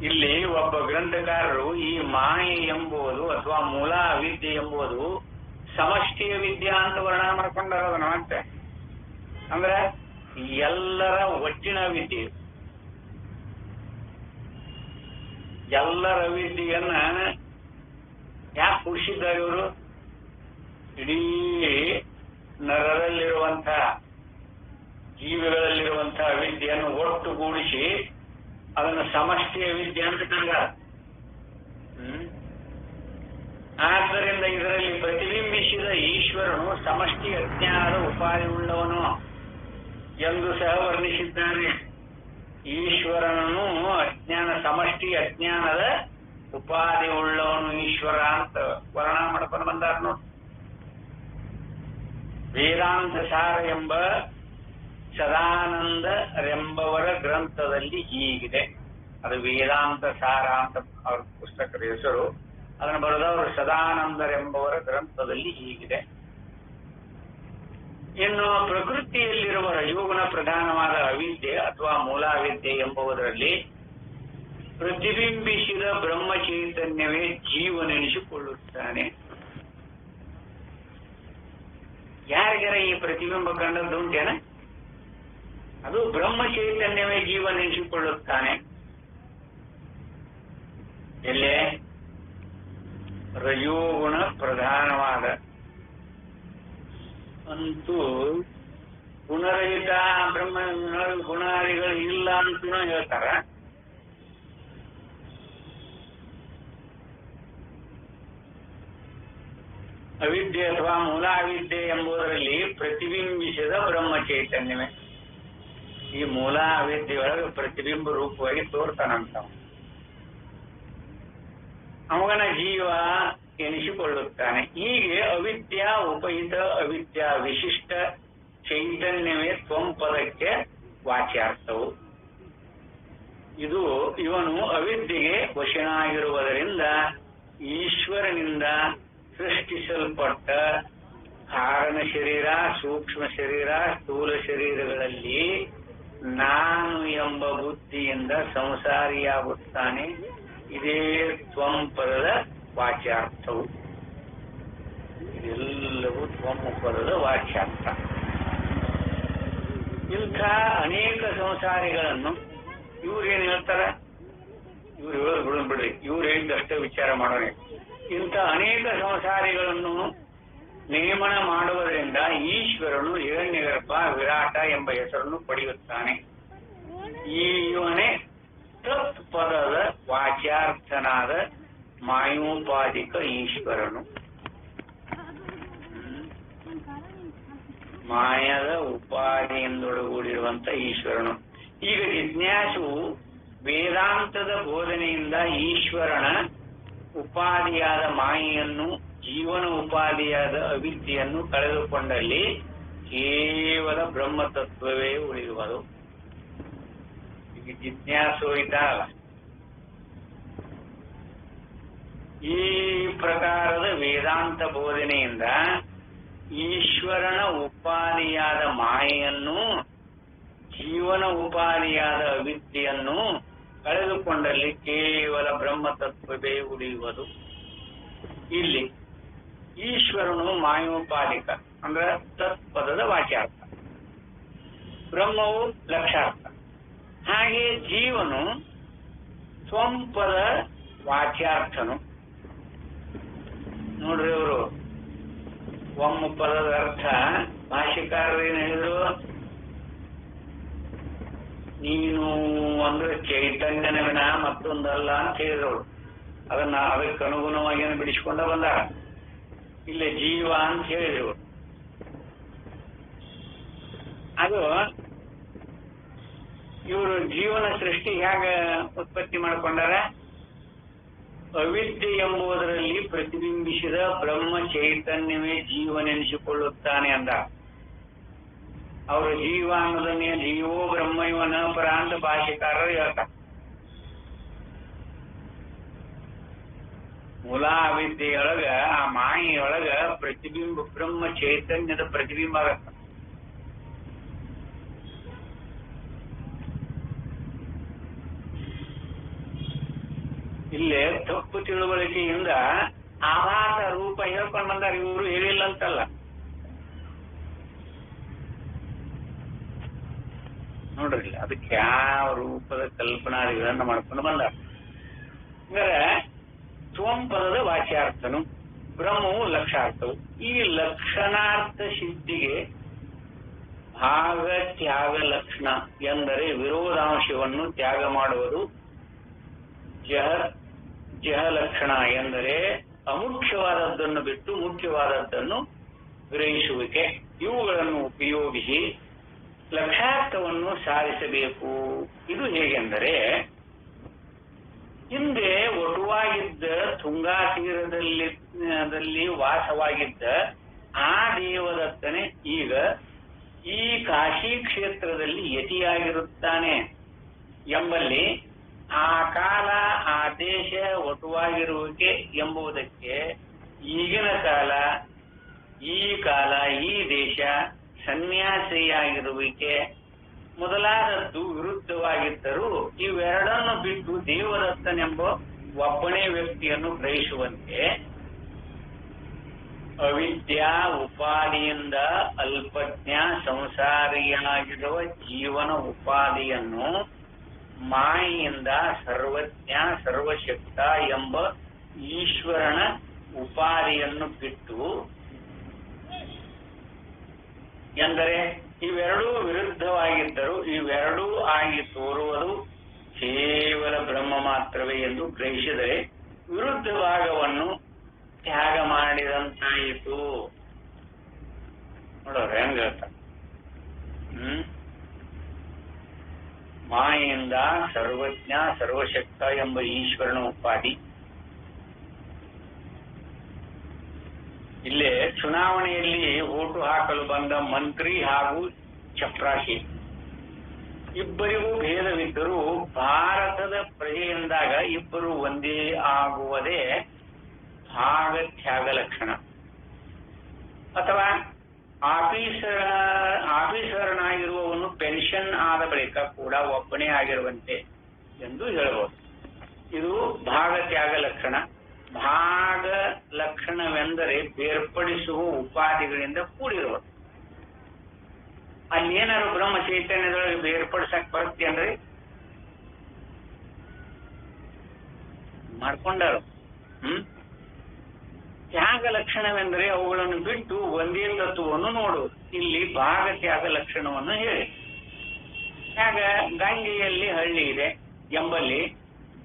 Speaker 1: ಇಲ್ಲಿ ಒಬ್ಬ ಗ್ರಂಥಕಾರರು ಈ ಮಾಯೆ ಎಂಬುದು ಅಥವಾ ಮೂಲ ಅವಿದ್ಯೆ ಎಂಬುದು ಸಮಷ್ಟಿಯ ವಿದ್ಯಾ ಅಂತ ವರ್ಣನೆ ಮಾಡ್ಕೊಂಡಾರ. ಮತ್ತೆ ಅಂದ್ರೆ ಎಲ್ಲರ ಒಟ್ಟಿನ ವಿದ್ಯೆ, ಎಲ್ಲರ ವಿದ್ಯೆಯನ್ನ ಯಾಕೆ ಕೂಡಿಸಿದ್ದಾರೆ ಇವರು? ಇಡೀ ನರರಲ್ಲಿರುವಂತಹ ಜೀವಿಗಳಲ್ಲಿರುವಂತಹ ವಿದ್ಯೆಯನ್ನು ಒಟ್ಟುಗೂಡಿಸಿ ಅದನ್ನು ಸಮಷ್ಟಿಯ ವಿದ್ಯೆ ಅಂತ ಕರೆದ. ಆದ್ದರಿಂದ ಇದರಲ್ಲಿ ಪ್ರತಿಬಿಂಬಿಸಿದ ಈಶ್ವರನು ಸಮಷ್ಟಿ ಅಜ್ಞಾನದ ಉಪಾಧಿ ಉಳ್ಳವನು ಎಂದು ಸಹ ವರ್ಣಿಸಿದ್ದಾನೆ. ಈಶ್ವರನನ್ನು ಅಜ್ಞಾನ, ಸಮಷ್ಟಿ ಅಜ್ಞಾನದ ಉಪಾಧಿ ಉಳ್ಳವನು ಈಶ್ವರ ಅಂತ ವರ್ಣನ ಮಾಡ್ಕೊಂಡು ಬಂದಾರ ನೋಡಿ. ವೇದಾಂತ ಸಾರ ಎಂಬ ಸದಾನಂದರೆಂಬವರ ಗ್ರಂಥದಲ್ಲಿ ಹೀಗಿದೆ. ಅದು ವೇದಾಂತ ಸಾರ ಅಂತ ಅವ್ರ ಪುಸ್ತಕದ ಹೆಸರು. ಅದನ್ನು ಬರೆದವರು ಸದಾನಂದರೆಂಬವರ ಗ್ರಂಥದಲ್ಲಿ ಹೀಗಿದೆ. ಇನ್ನು ಪ್ರಕೃತಿಯಲ್ಲಿರುವ ರಜೋಗುಣ ಪ್ರಧಾನವಾದ ಅವಿದ್ಯೆ ಅಥವಾ ಮೂಲಾವಿದ್ಯೆ ಎಂಬುದರಲ್ಲಿ ಪ್ರತಿಬಿಂಬಿಸಿದ ಬ್ರಹ್ಮ ಚೈತನ್ಯವೇ ಜೀವನೆನಿಸಿಕೊಳ್ಳುತ್ತಾನೆ. ಯಾರಿಗಾರ ಈ ಪ್ರತಿಬಿಂಬ ಕಂಡದ್ದು ಉಂಟೇನ? ಅದು ಬ್ರಹ್ಮ ಚೈತನ್ಯವೇ ಜೀವನೆನಿಸಿಕೊಳ್ಳುತ್ತಾನೆ. ಎಲ್ಲೇ ರಜೋಗುಣ ಪ್ರಧಾನವಾದ ಅಂತೂ ಗುಣರಹಿತ ಬ್ರಹ್ಮ ಗುಣಾದಿಗಳು ಇಲ್ಲ ಅಂತೂ ಹೇಳ್ತಾರ. ಅವಿದ್ಯೆ ಅಥವಾ ಮೂಲಾವಿದ್ಯೆ ಎಂಬುದರಲ್ಲಿ ಪ್ರತಿಬಿಂಬಿಸಿದ ಬ್ರಹ್ಮ ಚೈತನ್ಯವೇ ಈ ಮೂಲ ಅವಿದ್ಯೆಯೊಳಗೆ ಪ್ರತಿಬಿಂಬ ರೂಪವಾಗಿ ತೋರ್ತಾನಂತ. ಅವನ ಜೀವ ಎನಿಸಿಕೊಳ್ಳುತ್ತಾನೆ. ಹೀಗೆ ಅವಿದ್ಯಾ ಉಪಹಿತ, ಅವಿದ್ಯಾ ವಿಶಿಷ್ಟ ಚೈತನ್ಯವೇ ತ್ವಂಪದಕ್ಕೆ ವಾಚ್ಯಾರ್ಥವು. ಇವನು ಅವಿದ್ಯೆಗೆ ವಶನಾಗಿರುವುದರಿಂದ ಈಶ್ವರನಿಂದ ಸೃಷ್ಟಿಸಲ್ಪಟ್ಟ ಕಾರಣ ಶರೀರ, ಸೂಕ್ಷ್ಮ ಶರೀರ, ಸ್ಥೂಲ ಶರೀರಗಳಲ್ಲಿ ನಾನು ಎಂಬ ಬುದ್ಧಿಯಿಂದ ಸಂಸಾರಿಯಾಗುತ್ತಾನೆ. ಇದೇ ತ್ವಂಪದದ ವಾಚ್ಯಾರ್ಥವು. ಇದೆಲ್ಲವೂ ತ್ವಂಪದದ ವಾಚ್ಯಾರ್ಥ. ಇಂಥ ಅನೇಕ ಸಂಸಾರಿಗಳನ್ನು ಇವ್ರೇನ್ ಹೇಳ್ತಾರ? ಇವ್ರು ಹೇಳೋದು ಬಿಡ್ರಿ, ಇವ್ರು ಹೇಳಿದಷ್ಟೇ ವಿಚಾರ ಮಾಡೋಣ. ಇಂಥ ಅನೇಕ ಸಂಸಾರಿಗಳನ್ನು ನೇಮನ ಮಾಡುವುದರಿಂದ ಈಶ್ವರನು ಹಿರಣ್ಯಗರ್ಭ, ವಿರಾಟ ಎಂಬ ಹೆಸರನ್ನು ಪಡೆಯುತ್ತಾನೆ. ಇವನೇ ತತ್ಪದದ ವಾಚ್ಯಾರ್ಥನಾದ ಮಾಯೋಪಾದಿಕ ಈಶ್ವರನು. ಮಾಯದ ಉಪಾದಿಯಿಂದೊಳಗೂಡಿರುವಂತ ಈಶ್ವರನು. ಈಗ ಜಿಜ್ಞಾಸು ವೇದಾಂತದ ಬೋಧನೆಯಿಂದ ಈಶ್ವರನ ಉಪಾದಿಯಾದ ಮಾಯೆಯನ್ನು, ಜೀವನ ಉಪಾದಿಯಾದ ಅವಿದ್ಯೆಯನ್ನು ಕಳೆದುಕೊಂಡಲ್ಲಿ ಕೇವಲ ಬ್ರಹ್ಮತತ್ವವೇ ಉಳಿಯುವುದು. ಈಗ ಜಿಜ್ಞಾಸು ಇದ್ದಾನಲ್ಲ, ಈ ಪ್ರಕಾರದ ವೇದಾಂತ ಬೋಧನೆಯಿಂದ ಈಶ್ವರನ ಉಪಾದಿಯಾದ ಮಾಯೆಯನ್ನು, ಜೀವನ ಉಪಾದಿಯಾದ ಅವಿದ್ಯೆಯನ್ನು ಕಳೆದುಕೊಂಡಲ್ಲಿ ಕೇವಲ ಬ್ರಹ್ಮತತ್ವವೇ ಉಳಿಯುವುದು. ಇಲ್ಲಿ ಈಶ್ವರನು ಮಾಯೋಪಾದಿಕ ಅಂದ್ರೆ ತತ್ಪದದ ವಾಚ್ಯಾರ್ಥ, ಬ್ರಹ್ಮವು ಲಕ್ಷಾರ್ಥ. ಹಾಗೆ ಜೀವನು ತ್ವಂಪದ ವಾಚ್ಯಾರ್ಥನು. ನೋಡ್ರಿ, ಅವರು ಒಮ್ಮ ಪದದ ಅರ್ಥ ಭಾಷ್ಯಕಾರರು ಏನ್ ಹೇಳಿದ್ರು? ನೀನು ಅಂದ್ರೆ ಚೈತನ್ಯನ ವಿನ ಮತ್ತೊಂದಲ್ಲ ಅಂತ ಹೇಳಿದ್ರು. ಅದಕ್ಕೆ ಅನುಗುಣವಾಗಿ ಏನು ಬಿಡಿಸ್ಕೊಂಡ ಬಂದಾರ. ಇಲ್ಲೇ ಜೀವ ಅಂತ ಹೇಳಿದ್ರು. ಅದು ಇವರು ಜೀವನ ಸೃಷ್ಟಿ ಹೇಗ ಉತ್ಪತ್ತಿ ಮಾಡಿಕೊಂಡಾರ? ಅವಿದ್ಯೆ ಎಂಬುದರಲ್ಲಿ ಪ್ರತಿಬಿಂಬಿಸಿದ ಬ್ರಹ್ಮ ಚೈತನ್ಯವೇ ಜೀವನೆನಿಸಿಕೊಳ್ಳುತ್ತಾನೆ ಅಂದ. ಅವರು ಜೀವ ಅನ್ನೋದನ್ನೇ ಜೀವೋ ಬ್ರಹ್ಮ ಇವನ ಪರ ಅಂತ ಭಾಷೆಕಾರರು ಹೇಳ್ತಾರೆ. ಮೂಲ ಅವಿದ್ಯೆಯೊಳಗ ಆ ಮಾಯೆಯೊಳಗ ಪ್ರತಿಬಿಂಬ ಬ್ರಹ್ಮ ಚೈತನ್ಯದ ಪ್ರತಿಬಿಂಬ ಆಗತ್ತ. ಇಲ್ಲೇ ತಪ್ಪು ತಿಳುವಳಿಕೆಯಿಂದ ಆಭಾಸ ರೂಪ ಹೇಳ್ಕೊಂಡು ಬಂದಾರ. ಇವರು ಹೇಳಿಲ್ಲ ಅಂತಲ್ಲ, ನೋಡ್ರಿ ಅದಕ್ಕೆ ಯಾವ ರೂಪದ ಕಲ್ಪನಾದಿಗಳನ್ನ ಮಾಡ್ಕೊಂಡು ಬಂದಾರ. ಅಂದ್ರೆ ತ್ವಂ ಪದದ ವಾಚ್ಯಾರ್ಥನು, ಬ್ರಹ್ಮವು ಲಕ್ಷಾರ್ಥವು. ಈ ಲಕ್ಷಣಾರ್ಥ ಸಿದ್ಧಿಗೆ ಭಾಗ ತ್ಯಾಗ ಲಕ್ಷಣ ಎಂದರೆ ವಿರೋಧಾಂಶವನ್ನು ತ್ಯಾಗ ಮಾಡುವುದು. ಜಹ ಲಕ್ಷಣ ಎಂದರೆ ಅಮುಖ್ಯವಾದದ್ದನ್ನು ಬಿಟ್ಟು ಮುಖ್ಯವಾದದ್ದನ್ನು ಗ್ರಹಿಸುವಿಕೆ. ಇವುಗಳನ್ನು ಉಪಯೋಗಿಸಿ ಲಕ್ಷಾರ್ಥವನ್ನು ಸಾಧಿಸಬೇಕು. ಇದು ಹೇಗೆಂದರೆ, ಹಿಂದೆ ಒಟುವಾಗಿದ್ದ ತುಂಗಾ ತೀರದಲ್ಲಿ ವಾಸವಾಗಿದ್ದ ಆ ದೇವದತ್ತನೇ ಈಗ ಈ ಕಾಶಿ ಕ್ಷೇತ್ರದಲ್ಲಿ ಯತಿಯಾಗಿರುತ್ತಾನೆ ಎಂಬಲ್ಲಿ ಆ ಕಾಲ, ಆ ದೇಶ, ಒಟುವಾಗಿರುವಿಕೆ ಎಂಬುದಕ್ಕೆ ಈಗಿನ ಕಾಲ, ಈ ಕಾಲ, ಈ ದೇಶ, ಸನ್ಯಾಸಿಯಾಗಿರುವಿಕೆ ಮೊದಲಾದದ್ದು ವಿರುದ್ಧವಾಗಿದ್ದರೂ ಇವೆರಡನ್ನು ಬಿಟ್ಟು ದೇವದತ್ತನೆಂಬ ಒಬ್ಬನೇ ವ್ಯಕ್ತಿಯನ್ನು ಗ್ರಹಿಸುವಂತೆ ಅವಿದ್ಯಾ ಉಪಾದಿಯಿಂದ ಅಲ್ಪಜ್ಞ ಸಂಸಾರಿಯಾಗಿರುವ ಜೀವನ ಉಪಾದಿಯನ್ನು ಮಾಯೆಯಿಂದ ಸರ್ವಜ್ಞ ಸರ್ವಶಕ್ತ ಎಂಬ ಈಶ್ವರನ ಉಪಾದಿಯನ್ನು ಬಿಟ್ಟು, ಎಂದರೆ ಇವೆರಡೂ ವಿರುದ್ಧವಾಗಿದ್ದರೂ ಇವೆರಡೂ ಆಗಿ ತೋರುವುದು ಕೇವಲ ಬ್ರಹ್ಮ ಮಾತ್ರವೇ ಎಂದು ಗ್ರಹಿಸಿದರೆ ವಿರುದ್ಧ ಭಾಗವನ್ನು ತ್ಯಾಗ ಮಾಡಿದಂತಾಯಿತು. ನೋಡೋರು ಹೆಂಗ ಹೇಳ್ತಾರೆ. ಮಾಯೆಯಿಂದ ಸರ್ವಜ್ಞ ಸರ್ವಶಕ್ತ ಎಂಬ ಈಶ್ವರನ ಉಪಾಧಿ. ಇಲ್ಲೇ ಚುನಾವಣೆಯಲ್ಲಿ ಓಟು ಹಾಕಲು ಬಂದ ಮಂತ್ರಿ ಹಾಗೂ ಚಪ್ರಾಶಿ ಇಬ್ಬರಿಗೂ ಭೇದವಿದ್ದರೂ ಭಾರತದ ಪ್ರಜೆಯೆಂದಾಗ ಇಬ್ಬರು ಒಂದೇ ಆಗುವುದೇ ಭಾಗ ತ್ಯಾಗ ಲಕ್ಷಣ. ಅಥವಾ ಆಫೀಸರ್ನಾಗಿರುವವನು ಪೆನ್ಷನ್ ಆದ ಬಳಿಕ ಕೂಡ ಒಬ್ಬನೇ ಆಗಿರುವಂತೆ ಎಂದು ಹೇಳಬಹುದು. ಇದು ಭಾಗ ತ್ಯಾಗ ಲಕ್ಷಣ. ಭಾಗ ಲಕ್ಷಣವೆಂದರೆ ಬೇರ್ಪಡಿಸುವ ಉಪಾಧಿಗಳಿಂದ ಕೂಡಿರುವುದು. ಅಲ್ಲೇನಾದ್ರು ಬ್ರಹ್ಮ ಚೈತನ್ಯದೊಳಗೆ ಬೇರ್ಪಡಿಸಕ್ ಬರುತ್ತೆ ಅಂದ್ರೆ ಮಾಡ್ಕೊಂಡಾರು. ತ್ಯಾಗ ಲಕ್ಷಣವೆಂದರೆ ಅವುಗಳನ್ನು ಬಿಟ್ಟು ಒಂದೇ ತತ್ವವನ್ನು ನೋಡುವುದು. ಇಲ್ಲಿ ಭಾಗ ತ್ಯಾಗ ಲಕ್ಷಣವನ್ನು ಹೇಳಿ, ತ್ಯಾಗ ಗಂಗೆಯಲ್ಲಿ ಹಳ್ಳಿ ಇದೆ ಎಂಬಲ್ಲಿ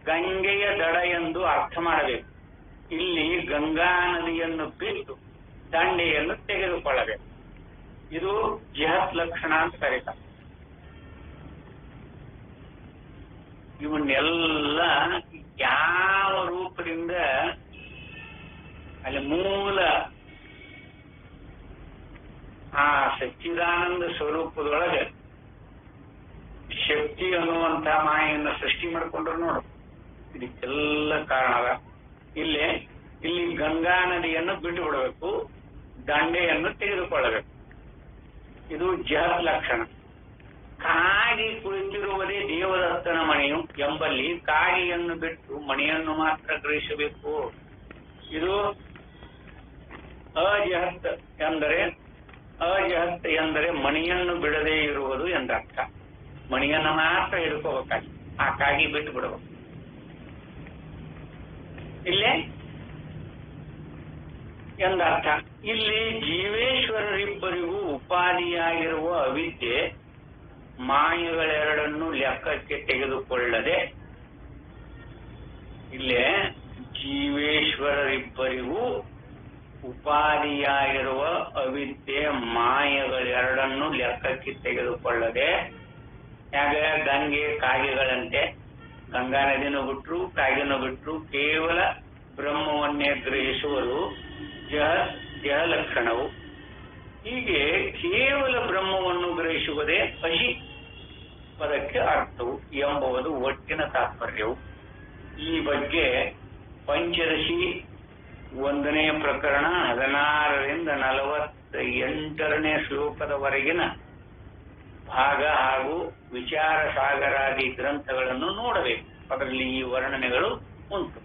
Speaker 1: ಗಂಗೆಯ ದಡ ಎಂದು ಅರ್ಥ ಮಾಡಬೇಕು. ಇಲ್ಲಿ ಗಂಗಾ ನದಿಯನ್ನು ಬಿಟ್ಟು ದಂಡೆಯನ್ನು ತೆಗೆದುಕೊಳ್ಳಬೇಕು. ಇದು ಜಹತ್ ಲಕ್ಷಣ ಅಂತ ಕರೀತಾರೆ. ಇವನ್ನೆಲ್ಲ ಯಾವ ರೂಪದಿಂದ ಅಲ್ಲಿ ಮೂಲ ಆ ಸಚ್ಚಿದಾನಂದ ಸ್ವರೂಪದೊಳಗೆ ಶಕ್ತಿ ಅನ್ನುವಂಥ ಮಾಯೆಯನ್ನು ಸೃಷ್ಟಿ ಮಾಡಿಕೊಂಡ್ರು ನೋಡು. ಇದಕ್ಕೆಲ್ಲ ಕಾರಣದ ಇಲ್ಲಿ ಗಂಗಾ ನದಿಯನ್ನು ಬಿಟ್ಟು ಬಿಡಬೇಕು, ದಂಡೆಯನ್ನು ತೆಗೆದುಕೊಳ್ಳಬೇಕು. ಇದು ಜಹತ್ ಲಕ್ಷಣ. ಕಾಗಿ ಕುಳಿತಿರುವುದೇ ದೇವದತ್ತನ ಮನೆಯು ಎಂಬಲ್ಲಿ ಕಾಗಿಯನ್ನು ಬಿಟ್ಟು ಮಣಿಯನ್ನು ಮಾತ್ರ ಗ್ರಹಿಸಬೇಕು. ಇದು ಅಜಹತ್ ಎಂದರೆ ಮಣಿಯನ್ನು ಬಿಡದೇ ಇರುವುದು ಎಂದರ್ಥ. ಮಣಿಯನ್ನು ಮಾತ್ರ ಹಿಡ್ಕೋಬೇಕಾಗಿ ಆ ಕಾಗಿ ಬಿಟ್ಟು ಬಿಡಬೇಕು. ಎಂದರ್ಥ. ಇಲ್ಲಿ ಜೀವೇಶ್ವರರಿಬ್ಬರಿಗೂ ಉಪಾಧಿಯಾಗಿರುವ ಅವಿದ್ಯೆ ಮಾಯಗಳೆರಡನ್ನು ಲೆಕ್ಕಕ್ಕೆ ತೆಗೆದುಕೊಳ್ಳದೆ, ಇಲ್ಲೇ ಜೀವೇಶ್ವರರಿಬ್ಬರಿಗೂ ಉಪಾಧಿಯಾಗಿರುವ ಅವಿದ್ಯೆ ಮಾಯಗಳೆರಡನ್ನು ಲೆಕ್ಕಕ್ಕೆ ತೆಗೆದುಕೊಳ್ಳದೆ, ಹಾಗೆ ಗಂಗೆ ಕಾಗೆಗಳಂತೆ ಗಂಗಾ ನದಿನೂ ಬಿಟ್ರು ಕಾಗೆನೂ ಬಿಟ್ರು ಕೇವಲ ಬ್ರಹ್ಮವನ್ನೇ ಗ್ರಹಿಸುವುದು ಜಹ ಲಕ್ಷಣವು. ಹೀಗೆ ಕೇವಲ ಬ್ರಹ್ಮವನ್ನು ಗ್ರಹಿಸುವುದೇ ಅಶಿ ಪದಕ್ಕೆ ಅರ್ಥವು ಎಂಬುದು ಒಟ್ಟಿನ ತಾತ್ಪರ್ಯವು. ಈ ಬಗ್ಗೆ ಪಂಚದಶಿ 1ನೇ ಪ್ರಕರಣ 16ರಿಂದ 48ನೇ ಶ್ಲೋಕದವರೆಗಿನ ಭಾಗ ಹಾಗೂ ವಿಚಾರ ಸಾಗರಾದಿ ಗ್ರಂಥಗಳನ್ನು ನೋಡಬೇಕು. ಅದರಲ್ಲಿ ಈ ವರ್ಣನೆಗಳು ಉಂಟು.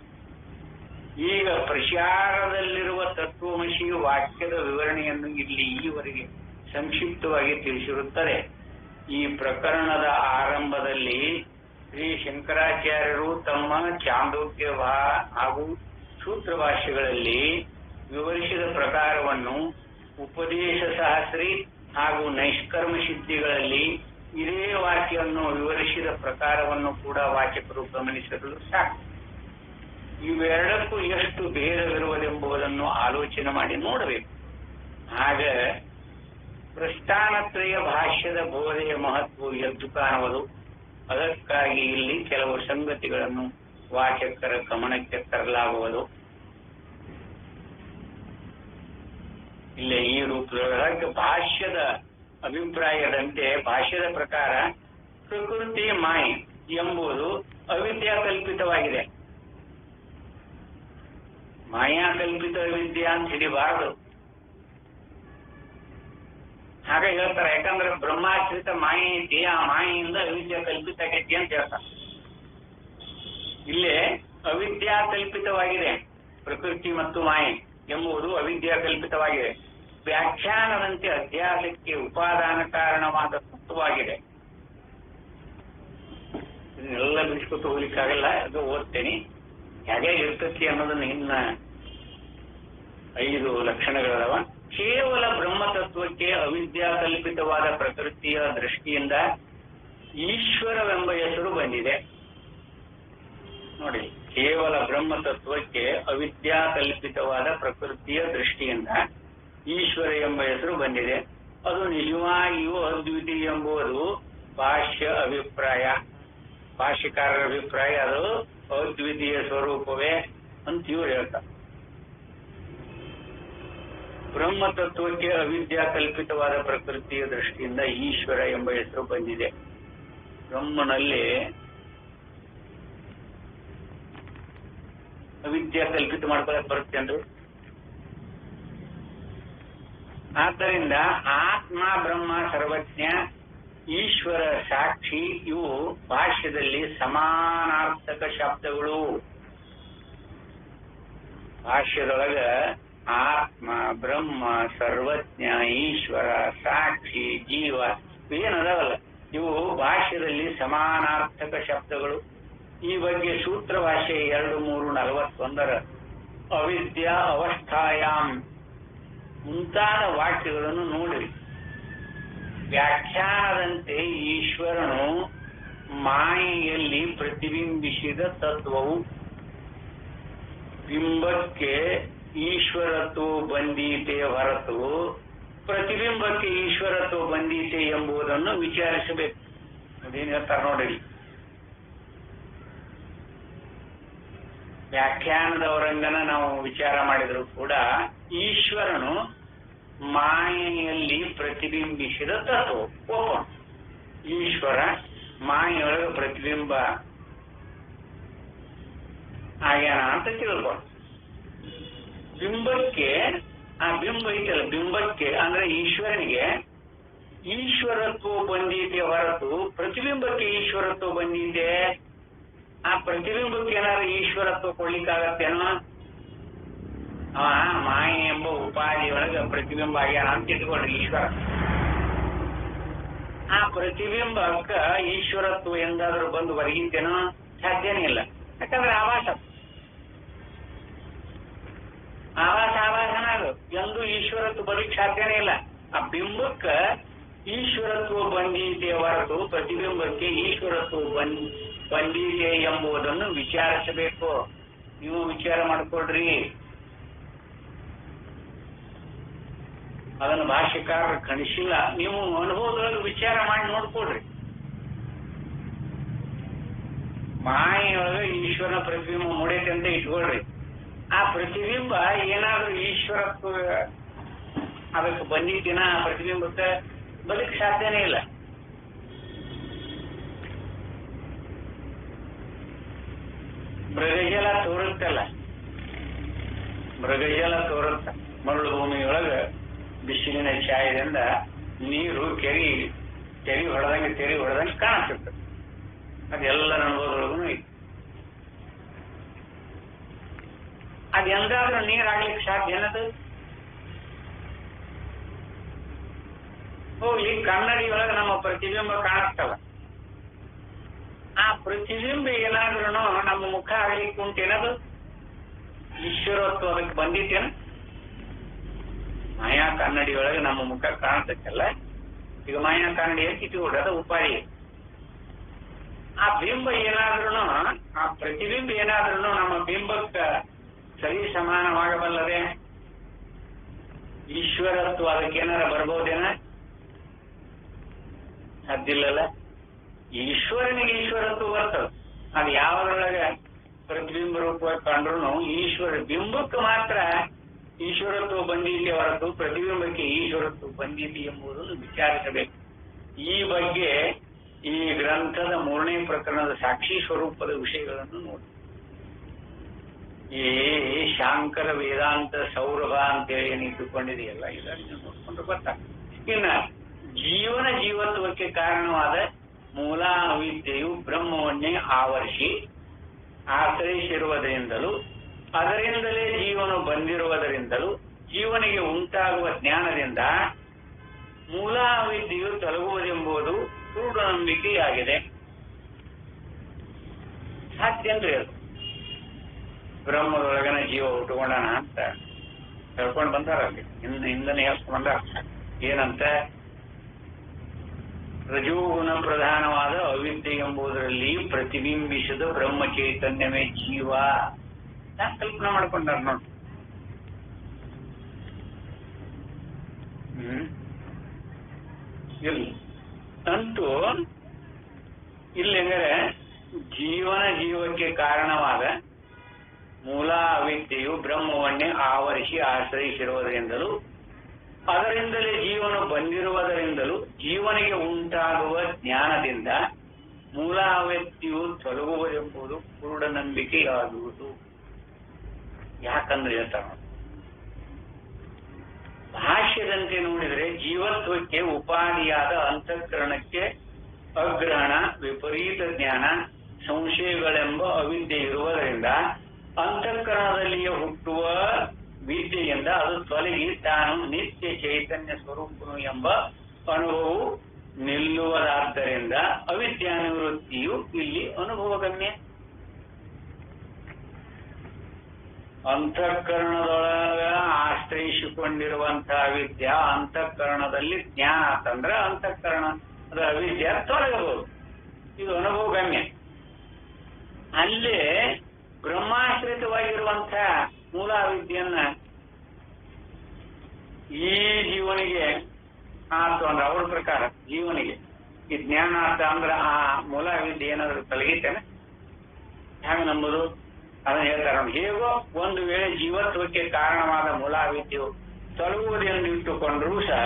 Speaker 1: ಈಗ ಪ್ರಚಾರದಲ್ಲಿರುವ ತತ್ವಮಸಿ ವಾಕ್ಯದ ವಿವರಣೆಯನ್ನು ಇಲ್ಲಿ ಈವರೆಗೆ ಸಂಕ್ಷಿಪ್ತವಾಗಿ ತಿಳಿಸಿರುತ್ತದೆ. ಈ ಪ್ರಕರಣದ ಆರಂಭದಲ್ಲಿ ಶ್ರೀ ಶಂಕರಾಚಾರ್ಯರು ತಮ್ಮ ಚಾಂದೋಗ್ಯ ಹಾಗೂ ಸೂತ್ರ ಭಾಷ್ಯಗಳಲ್ಲಿ ವಿವರಿಸಿದ ಪ್ರಕಾರವನ್ನು ಉಪದೇಶ ಸಹಸ್ರಿ ಹಾಗೂ ನೈಷ್ಕರ್ಮ ಸಿದ್ಧಿಗಳಲ್ಲಿ ಇದೇ ವಾಕ್ಯವನ್ನು ವಿವರಿಸಿದ ಪ್ರಕಾರವನ್ನು ಕೂಡ ವಾಚಕರು ಗಮನಿಸಲು ಸಾಕು. ಇವೆರಡಕ್ಕೂ ಎಷ್ಟು ಭೇದವಿರುವುದೆಂಬುದನ್ನು ಆಲೋಚನೆ ಮಾಡಿ ನೋಡಬೇಕು. ಆಗ ಪ್ರಸ್ಥಾನತ್ರಯ ಭಾಷ್ಯದ ಬೋಧೆಯ ಮಹತ್ವ ಎದ್ದು ಕಾಣುವುದು. ಅದಕ್ಕಾಗಿ ಇಲ್ಲಿ ಕೆಲವು ಸಂಗತಿಗಳನ್ನು ವಾಚಕರ ಗಮನಕ್ಕೆ ತರಲಾಗುವುದು. ಇಲ್ಲೇ ಈ ರೂಪದೊಳಗೆ ಭಾಷ್ಯದ ಅಭಿಪ್ರಾಯದಂತೆ ಭಾಷ್ಯದ ಪ್ರಕಾರ ಪ್ರಕೃತಿ ಮಾಯೆ ಎಂಬುದು ಅವಿದ್ಯಾ ಕಲ್ಪಿತವಾಗಿದೆ. ಮಾಯಾ ಕಲ್ಪಿತ ಅವಿದ್ಯಾ ಅಂತ ಹಿಡಿಬಾರದು. ಹಾಗೆ ಹೇಳ್ತಾರೆ, ಯಾಕಂದ್ರೆ ಬ್ರಹ್ಮಾಶ್ರಿತ ಮಾಯೆ ಐತಿ, ಆ ಮಾಯೆಯಿಂದ ಅವಿದ್ಯಾ ಕಲ್ಪಿತ ಆಗೈತಿ ಅಂತ ಹೇಳ್ತಾರೆ. ಇಲ್ಲೇ ಅವಿದ್ಯಾ ಕಲ್ಪಿತವಾಗಿದೆ. ಪ್ರಕೃತಿ ಮತ್ತು ಮಾಯೆ ಎಂಬುದು ಅವಿದ್ಯಾ ಕಲ್ಪಿತವಾಗಿದೆ. ವ್ಯಾಖ್ಯಾನದಂತೆ ಅಧ್ಯಾಸಕ್ಕೆ ಉಪಾದಾನ ಕಾರಣವಾದ ತತ್ವವಾಗಿದೆ. ಇದನ್ನೆಲ್ಲ ಬಿಡಿಸ್ಕೊಟ್ಟು ಹೋಗ್ಲಿಕ್ಕಾಗಲ್ಲ, ಅದು ಓದ್ತೇನೆ. ಹೇಗೆ ಇರ್ತತಿ ಅನ್ನೋದನ್ನ ಇನ್ನ 5 ಲಕ್ಷಣಗಳವ. ಕೇವಲ ಬ್ರಹ್ಮತತ್ವಕ್ಕೆ ಅವಿದ್ಯಾ ಕಲ್ಪಿತವಾದ ಪ್ರಕೃತಿಯ ದೃಷ್ಟಿಯಿಂದ ಈಶ್ವರವೆಂಬ ಹೆಸರು ಬಂದಿದೆ. ನೋಡಿ, ಕೇವಲ ಬ್ರಹ್ಮತತ್ವಕ್ಕೆ ಅವಿದ್ಯಾ ಕಲ್ಪಿತವಾದ ಪ್ರಕೃತಿಯ ದೃಷ್ಟಿಯಿಂದ ಈಶ್ವರ ಎಂಬ ಹೆಸರು ಬಂದಿದೆ. ಅದು ನಿಜವಾಗಿಯೂ ಅದ್ವಿತೀಯ ಎಂಬುದು ಭಾಷ್ಯ ಅಭಿಪ್ರಾಯ, ಭಾಷ್ಯಕಾರರ ಅಭಿಪ್ರಾಯ. ಅದು ಅದ್ವಿತೀಯ ಸ್ವರೂಪವೇ ಅಂತ ಇವ್ರು ಹೇಳ್ತಾರೆ. ಬ್ರಹ್ಮತತ್ವಕ್ಕೆ ಅವಿದ್ಯಾ ಕಲ್ಪಿತವಾದ ಪ್ರಕೃತಿಯ ದೃಷ್ಟಿಯಿಂದ ಈಶ್ವರ ಎಂಬ ಹೆಸರು ಬಂದಿದೆ. ಬ್ರಹ್ಮನಲ್ಲಿ ಅವಿದ್ಯಾ ಕಲ್ಪಿತ ಮಾಡ್ಕೊಳಕ್ ಬರುತ್ತೆ ಅಂದ್ರೆ, ಆದ್ದರಿಂದ ಆತ್ಮ ಬ್ರಹ್ಮ ಸರ್ವಜ್ಞ ಈಶ್ವರ ಸಾಕ್ಷಿ ಇವು ಭಾಷ್ಯದಲ್ಲಿ ಸಮಾನಾರ್ಥಕ ಶಬ್ದಗಳು. ಭಾಷ್ಯದೊಳಗ ಆತ್ಮ ಬ್ರಹ್ಮ ಸರ್ವಜ್ಞ ಈಶ್ವರ ಸಾಕ್ಷಿ ಜೀವ ಏನದವಲ್ಲ, ಇವು ಭಾಷ್ಯದಲ್ಲಿ ಸಮಾನಾರ್ಥಕ ಶಬ್ದಗಳು. ಈ ಬಗ್ಗೆ ಸೂತ್ರ ಭಾಷೆ 2-3-41 ಅವಿದ್ಯಾ ಅವಸ್ಥಾಯಾಮ್ ಮುಂತಾದ ವಾಕ್ಯಗಳನ್ನು ನೋಡಿರಿ. ವ್ಯಾಖ್ಯಾನದಂತೆ ಈಶ್ವರನು ಮಾಯೆಯಲ್ಲಿ ಪ್ರತಿಬಿಂಬಿಸಿದ ತತ್ವವು ಬಿಂಬಕ್ಕೆ ಈಶ್ವರತ್ವ ಬಂದೀತೆ ಹೊರತು ಪ್ರತಿಬಿಂಬಕ್ಕೆ ಈಶ್ವರತ್ವ ಬಂದೀತೆ ಎಂಬುದನ್ನು ವಿಚಾರಿಸಬೇಕು. ಅದೇನು ಹೇಳ್ತಾರೆ ನೋಡಿರಿ. ವ್ಯಾಖ್ಯಾನದವರಂಗನ ನಾವು ವಿಚಾರ ಮಾಡಿದ್ರು ಕೂಡ ಈಶ್ವರನು ಮಾಯೆಯಲ್ಲಿ ಪ್ರತಿಬಿಂಬಿಸಿದ ತತ್ವ ಒಪ್ಪೋಣ. ಈಶ್ವರ ಮಾಯೆಯೊಳಗೆ ಪ್ರತಿಬಿಂಬ ಆಗ್ಯಾನ ಅಂತ ತಿಳ್ಕೊಂಡು, ಬಿಂಬಕ್ಕೆ ಆ ಬಿಂಬ ಐತಲ್ಲ, ಬಿಂಬಕ್ಕೆ ಅಂದ್ರೆ ಈಶ್ವರನಿಗೆ ಈಶ್ವರತ್ವ ಬಂದೀತೆ ಹೊರತು ಪ್ರತಿಬಿಂಬಕ್ಕೆ ಈಶ್ವರತ್ವ ಬಂದಿದೆ. ಆ ಪ್ರತಿಬಿಂಬಕ್ಕೆ ಏನಾದ್ರು ಈಶ್ವರತ್ವ ಕೊಡ್ಲಿಕ್ಕಾಗತ್ತೇನೋ? ಮಾಯೆ ಎಂಬ ಉಪಾಧಿಯೊಳಗೆ ಪ್ರತಿಬಿಂಬ ಆಗ್ಯಾನ ಅಂತ ಇಟ್ಕೊಳ್ರಿ ಈಶ್ವರ. ಆ ಪ್ರತಿಬಿಂಬಕ್ಕ ಈಶ್ವರತ್ವ ಎಂದಾದ್ರೂ ಬಂದು ಹೊರಗಿತ್ತೇನೋ? ಸಾಧ್ಯನೇ ಇಲ್ಲ. ಯಾಕಂದ್ರೆ ಆವಾಸನ ಅದು. ಅದು ಎಂದು ಈಶ್ವರತ್ವ ಬರಲಿಕ್ಕೆ ಸಾಧ್ಯನೇ ಇಲ್ಲ. ಆ ಬಿಂಬಕ್ಕ ಈಶ್ವರತ್ವ ಬಂದೀತೆ ಹೊರತು ಪ್ರತಿಬಿಂಬಕ್ಕೆ ಈಶ್ವರತ್ವ ಬಂದೀತೆ ಎಂಬುದನ್ನು ವಿಚಾರಿಸಬೇಕು. ನೀವು ವಿಚಾರ ಮಾಡಿಕೊಡ್ರಿ. ಅದನ್ನು ಭಾಷ್ಯಕಾರರು ಖಂಡಿಸಿಲ್ಲ. ನೀವು ಅನುಭವದೊಳಗೆ ವಿಚಾರ ಮಾಡಿ ನೋಡ್ಕೊಡ್ರಿ. ಮಾಯೆಯೊಳಗೆ ಈಶ್ವರನ ಪ್ರತಿಬಿಂಬ ಮೂಡೈತೆ ಅಂತ ಇಟ್ಕೊಳ್ರಿ. ಆ ಪ್ರತಿಬಿಂಬ ಏನಾದ್ರೂ ಈಶ್ವರತ್ವ ಅದಕ್ಕೆ ಬಂದಿದ್ದೀನ ಆ ಪ್ರತಿಬಿಂಬಕ್ಕೆ ಬದುಕ್ ಸಾಧ್ಯನೇ ಇಲ್ಲ. ಮೃಗಜಲ ತೋರುತ್ತಲ್ಲ, ಮೃಗಜಲ ತೋರುತ್ತ ಮರಳು ಭೂಮಿಯೊಳಗ ಬಿಸಿಲಿನ ಛಾಯದಿಂದ ನೀರು ಕೆರಿ ಹೊಡೆದಂಗೆ ಕಾಣಿಸುತ್ತೆ. ಅದೆಲ್ಲರ ಅನುಭವದೊಳಗೂ ಐತಿ. ಅದೆಂದಾದ್ರೂ ನೀರಾಗ್ಲಿಕ್ಕೆ ಸಾಧ್ಯ ಏನದು? ಹೋಗ್ಲಿ, ಕನ್ನಡಿಯೊಳಗೆ ನಮ್ಮ ಪ್ರತಿಬಿಂಬ ಕಾಣಿಸ್ತಲ್ಲ. ಆ ಪ್ರತಿಬಿಂಬ ಏನಾದ್ರೂ ನಮ್ಮ ಮುಖ ಆಗ್ಲಿಕ್ಕೆ ಉಂಟೇನದು? ಈಶ್ವರತ್ವ ಅದಕ್ಕೆ ಬಂದಿತ್ತೇನ? ಮಾಯಾ ಕನ್ನಡಿಯೊಳಗೆ ನಮ್ಮ ಮುಖ ಕಾಣ್ತಕ್ಕಲ್ಲ. ಈಗ ಮಾಯಾ ಕನ್ನಡಿ ಕಿತ್ಕೊಡ್ರಿ, ಅದು ಉಪಾಯ. ಆ ಬಿಂಬ ಏನಾದ್ರೂ, ಆ ಪ್ರತಿಬಿಂಬ ಏನಾದ್ರೂ ನಮ್ಮ ಬಿಂಬಕ್ಕ ಸರಿ ಸಮಾನವಾಗಬಲ್ಲದೆ? ಈಶ್ವರತ್ವ ಅದಕ್ಕೇನಾರ ಬರ್ಬೋದೇನ? ಅದಿಲ್ಲಲ್ಲ. ಈಶ್ವರನಿಗೆ ಈಶ್ವರತ್ವ ಬರ್ತದೆ. ಅದು ಯಾವ್ದ್ರೊಳಗೆ ಪ್ರತಿಬಿಂಬ ರೂಪವಾಗಿ ಕಂಡ್ರು ಈಶ್ವರ ಬಿಂಬಕ್ಕೆ ಮಾತ್ರ ಈಶ್ವರತ್ವ ಬಂದೀತಿ ಹೊರತು ಪ್ರತಿಬಿಂಬಕ್ಕೆ ಈಶ್ವರತ್ವ ಬಂದೀತಿ ಎಂಬುದನ್ನು ವಿಚಾರಿಸಬೇಕು. ಈ ಬಗ್ಗೆ ಈ ಗ್ರಂಥದ 3ನೇ ಪ್ರಕರಣದ ಸಾಕ್ಷಿ ಸ್ವರೂಪದ ವಿಷಯಗಳನ್ನು ನೋಡಿ. ಈ ಶಾಂಕರ ವೇದಾಂತ ಸೌರಭ ಅಂತೇಳಿ ಏನು ಇಟ್ಟುಕೊಂಡಿದೆಯಲ್ಲ, ಇದನ್ನು ನೋಡ್ಕೊಂಡ್ರೆ ಗೊತ್ತಾಗ್ತದೆ. ಇನ್ನ ಜೀವತ್ವಕ್ಕೆ ಕಾರಣವಾದ ಮೂಲ ಅವಿದ್ಯೆಯು ಬ್ರಹ್ಮವನ್ನೇ ಆವರಿಸಿ ಆಶ್ರಯಿಸಿರುವುದರಿಂದಲೂ ಅದರಿಂದಲೇ ಜೀವನು ಬಂದಿರುವುದರಿಂದಲೂ ಜೀವನಿಗೆ ಉಂಟಾಗುವ ಜ್ಞಾನದಿಂದ ಮೂಲ ಅವಿದ್ಯೆಯು ತೊಲಗುವುದೆಂಬುದು ಕುರುಡು ನಂಬಿಕೆಯಾಗಿದೆ. ಸಾಧ್ಯ ಅಂದ್ರೆ ಅದು. ಬ್ರಹ್ಮದೊಳಗನ ಜೀವ ಉಟ್ಕೊಂಡನ ಅಂತ ಹೇಳ್ಕೊಂಡು ಬಂದಾರಲ್ಲಿ, ಹಿಂದನೇ ಹೇಳ್ಕೊಂಡು ಬಂದಾರ. ಏನಂತ? ರಜೋಗುಣ ಪ್ರಧಾನವಾದ ಅವಿದ್ಯೆ ಎಂಬುದರಲ್ಲಿ ಪ್ರತಿಬಿಂಬಿಸಿದ ಬ್ರಹ್ಮ ಚೈತನ್ಯವೇ ಜೀವ. ಕಲ್ಪನಾ ಮಾಡ್ಕೊಂಡಾರ ನೋಡಿ. ಇಲ್ಲಿ ಅಂತೂ ಇಲ್ಲೆಂದರೆ ಜೀವಕ್ಕೆ ಕಾರಣವಾದ ಮೂಲ ಅವಿದ್ಯೆಯು ಬ್ರಹ್ಮವನ್ನೇ ಆವರಿಸಿ ಆಶ್ರಯಿಸಿರುವುದರಿಂದಲೂ ಅದರಿಂದಲೇ ಜೀವನು ಬಂದಿರುವುದರಿಂದಲೂ ಜೀವನಿಗೆ ಉಂಟಾಗುವ ಜ್ಞಾನದಿಂದ ಮೂಲ ಅವಿದ್ಯೆಯು ತೊಲಗುವುದೆಂಬುದು ಕುರುಡ ನಂಬಿಕೆಯಾಗುವುದು. ಯಾಕಂದ್ರೆ ಹೇಳ್ತಾರ ಭಾಷ್ಯದಂತೆ ನೋಡಿದರೆ ಜೀವತ್ವಕ್ಕೆ ಉಪಾಧಿಯಾದ ಅಂತಃಕರಣಕ್ಕೆ ಅಗ್ರಹಣ, ವಿಪರೀತ ಜ್ಞಾನ, ಸಂಶಯಗಳೆಂಬ ಅವಿದ್ಯೆ ಇರುವುದರಿಂದ ಅಂತಃಕರಣದಲ್ಲಿಯೇ ಹುಟ್ಟುವ ವಿದ್ಯೆಯಿಂದ ಅದು ತೊಲಗಿ ತಾನು ನಿತ್ಯ ಚೈತನ್ಯ ಸ್ವರೂಪನು ಎಂಬ ಅನುಭವವು ನಿಲ್ಲುವುದಾದ್ದರಿಂದ ಅವಿದ್ಯಾನಿವೃತ್ತಿಯು ಇಲ್ಲಿ ಅನುಭವಗಮ್ಯ. ಅಂತಃಕರಣದೊಳಗ ಆಶ್ರಯಿಸಿಕೊಂಡಿರುವಂತಹ ವಿದ್ಯೆ ಅಂತಃಕರಣದಲ್ಲಿ ಜ್ಞಾನ ಅಂತಂದ್ರೆ ಅಂತಃಕರಣದ ಅವಿದ್ಯೆ ತೊಲಗಬಹುದು. ಇದು ಅನುಭವಗಮ್ಯ. ಅಲ್ಲೇ ಬ್ರಹ್ಮಾಶ್ರಿತವಾಗಿರುವಂತಹ ಮೂಲ ವಿದ್ಯೆಯನ್ನ ಈ ಜೀವನಿಗೆ ಆತು ಅಂದ್ರೆ ಅವ್ರ ಪ್ರಕಾರ ಜೀವನಿಗೆ ಈ ಜ್ಞಾನ ಆತ ಅಂದ್ರೆ ಆ ಮೂಲ ವಿದ್ಯೆ ಏನಾದ್ರು ತೊಲಗಿತೇನೆ? ಹೇಗೆ ನಂಬುದು? ಅದನ್ನ ಹೇಳ್ತಾರ. ಹೇಗೋ ಒಂದು ವೇಳೆ ಜೀವತ್ವಕ್ಕೆ ಕಾರಣವಾದ ಮೂಲ ವಿದ್ಯೆಯು ತೊಲಗುವುದೆಂದು ಇಟ್ಟುಕೊಂಡ್ರೂ ಸಹ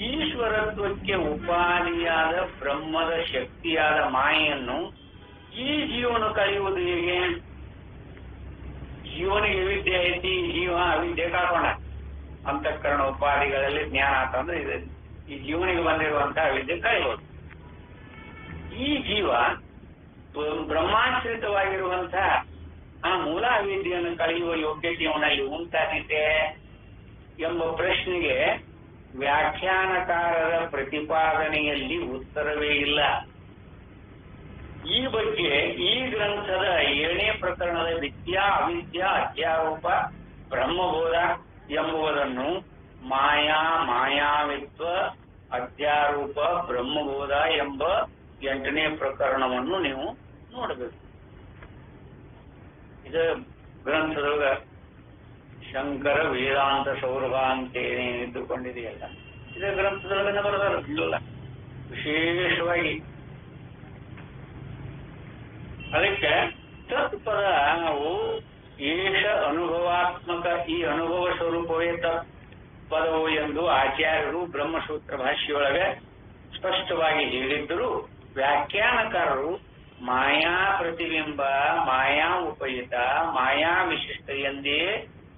Speaker 1: ಈಶ್ವರತ್ವಕ್ಕೆ ಉಪಾಧಿಯಾದ ಬ್ರಹ್ಮದ ಶಕ್ತಿಯಾದ ಮಾಯೆಯನ್ನು ಈ ಜೀವನ ಕಳೆಯುವುದು ಹೇಗೆ? ಜೀವನಿಗೆ ವಿದ್ಯೆ ಐತಿ, ಜೀವ ಅವಿದ್ಯೆ ಕಳ್ಕೊಂಡ. ಅಂತಃಕರಣ ಉಪಾಧಿಗಳಲ್ಲಿ ಜ್ಞಾನ ಅಂತಂದ್ರೆ ಇದೆ. ಈ ಜೀವನಿಗೆ ಬಂದಿರುವಂತಹ ವಿದ್ಯೆ ಕಳೆಯಬಹುದು. ಈ ಜೀವ ಬ್ರಹ್ಮಾಶ್ರಿತವಾಗಿರುವಂತಹ ಆ ಮೂಲ ವಿದ್ಯೆಯನ್ನು ಕಳೆಯುವ ಯೋಗ್ಯತೆ ಅವನಲ್ಲಿ ಉಂಟಾಗಿದೆ ಎಂಬ ಪ್ರಶ್ನೆಗೆ ವ್ಯಾಖ್ಯಾನಕಾರರ ಪ್ರತಿಪಾದನೆಯಲ್ಲಿ ಉತ್ತರವೇ ಇಲ್ಲ. ಈ ಬಗ್ಗೆ ಈ ಗ್ರಂಥದ 7ನೇ ಪ್ರಕರಣದ ವಿದ್ಯಾ ಅವಿದ್ಯಾ ಅಧ್ಯಾರೋಪ ಬ್ರಹ್ಮಬೋಧ ಎಂಬುವುದನ್ನು ಮಾಯಾ, ಮಾಯಾವಿತ್ವ, ಅಧ್ಯಾರೂಪ, ಬ್ರಹ್ಮಬೋಧ ಎಂಬ 8ನೇ ಪ್ರಕರಣವನ್ನು ನೀವು ನೋಡಬೇಕು. ಇದು ಗ್ರಂಥದೊಳಗ ಶಂಕರ ವೇದಾಂತ ಸೌರಭ ಅಂತೇನೆ ಇದ್ದುಕೊಂಡಿದೆಯಲ್ಲ, ಇದೇ ಗ್ರಂಥದೊಳಗನೆ ಬರೋದಿಲ್ಲ ವಿಶೇಷವಾಗಿ. ಅದಕ್ಕೆ ತತ್ಪದ ನಾವು ಏಷ ಅನುಭವಾತ್ಮಕ, ಈ ಅನುಭವ ಸ್ವರೂಪವೇ ತತ್ಪದವು ಎಂದು ಆಚಾರ್ಯರು ಬ್ರಹ್ಮಸೂತ್ರ ಭಾಷ್ಯೊಳಗೆ ಸ್ಪಷ್ಟವಾಗಿ ಹೇಳಿದ್ದರು. ವ್ಯಾಖ್ಯಾನಕಾರರು ಮಾಯಾ ಪ್ರತಿಬಿಂಬ, ಮಾಯಾ ಉಪಯುತ, ಮಾಯಾ ವಿಶಿಷ್ಟ ಎಂದೇ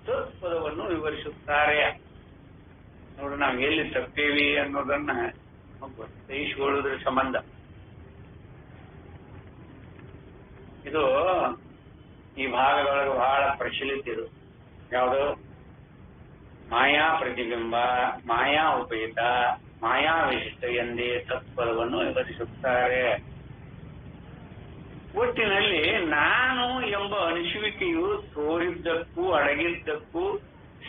Speaker 1: ತತ್ಪದವನ್ನು ವಿವರಿಸುತ್ತಾರೆ. ನೋಡ್ರಿ, ನಾವು ಎಲ್ಲಿ ತಪ್ಪೇವಿ ಅನ್ನೋದನ್ನ ಗ್ರಹಿಸಿಕೊಳ್ಳುವುದರ ಸಂಬಂಧ. ಇದು ಈ ಭಾಗದೊಳಗೆ ಬಹಳ ಪ್ರಚಲಿತ. ಇದು ಯಾವುದು? ಮಾಯಾ ಪ್ರತಿಬಿಂಬ, ಮಾಯಾ ಉಪಯುತ, ಮಾಯಾ ವಿಶಿಷ್ಟ ಎಂದೇ ತತ್ಪದವನ್ನು ವಿವರಿಸುತ್ತಾರೆ. ಒಟ್ಟಿನಲ್ಲಿ ನಾನು ಎಂಬ ಅನಿಸುವಿಕೆಯು ತೋರಿದ್ದಕ್ಕೂ ಅಡಗಿದ್ದಕ್ಕೂ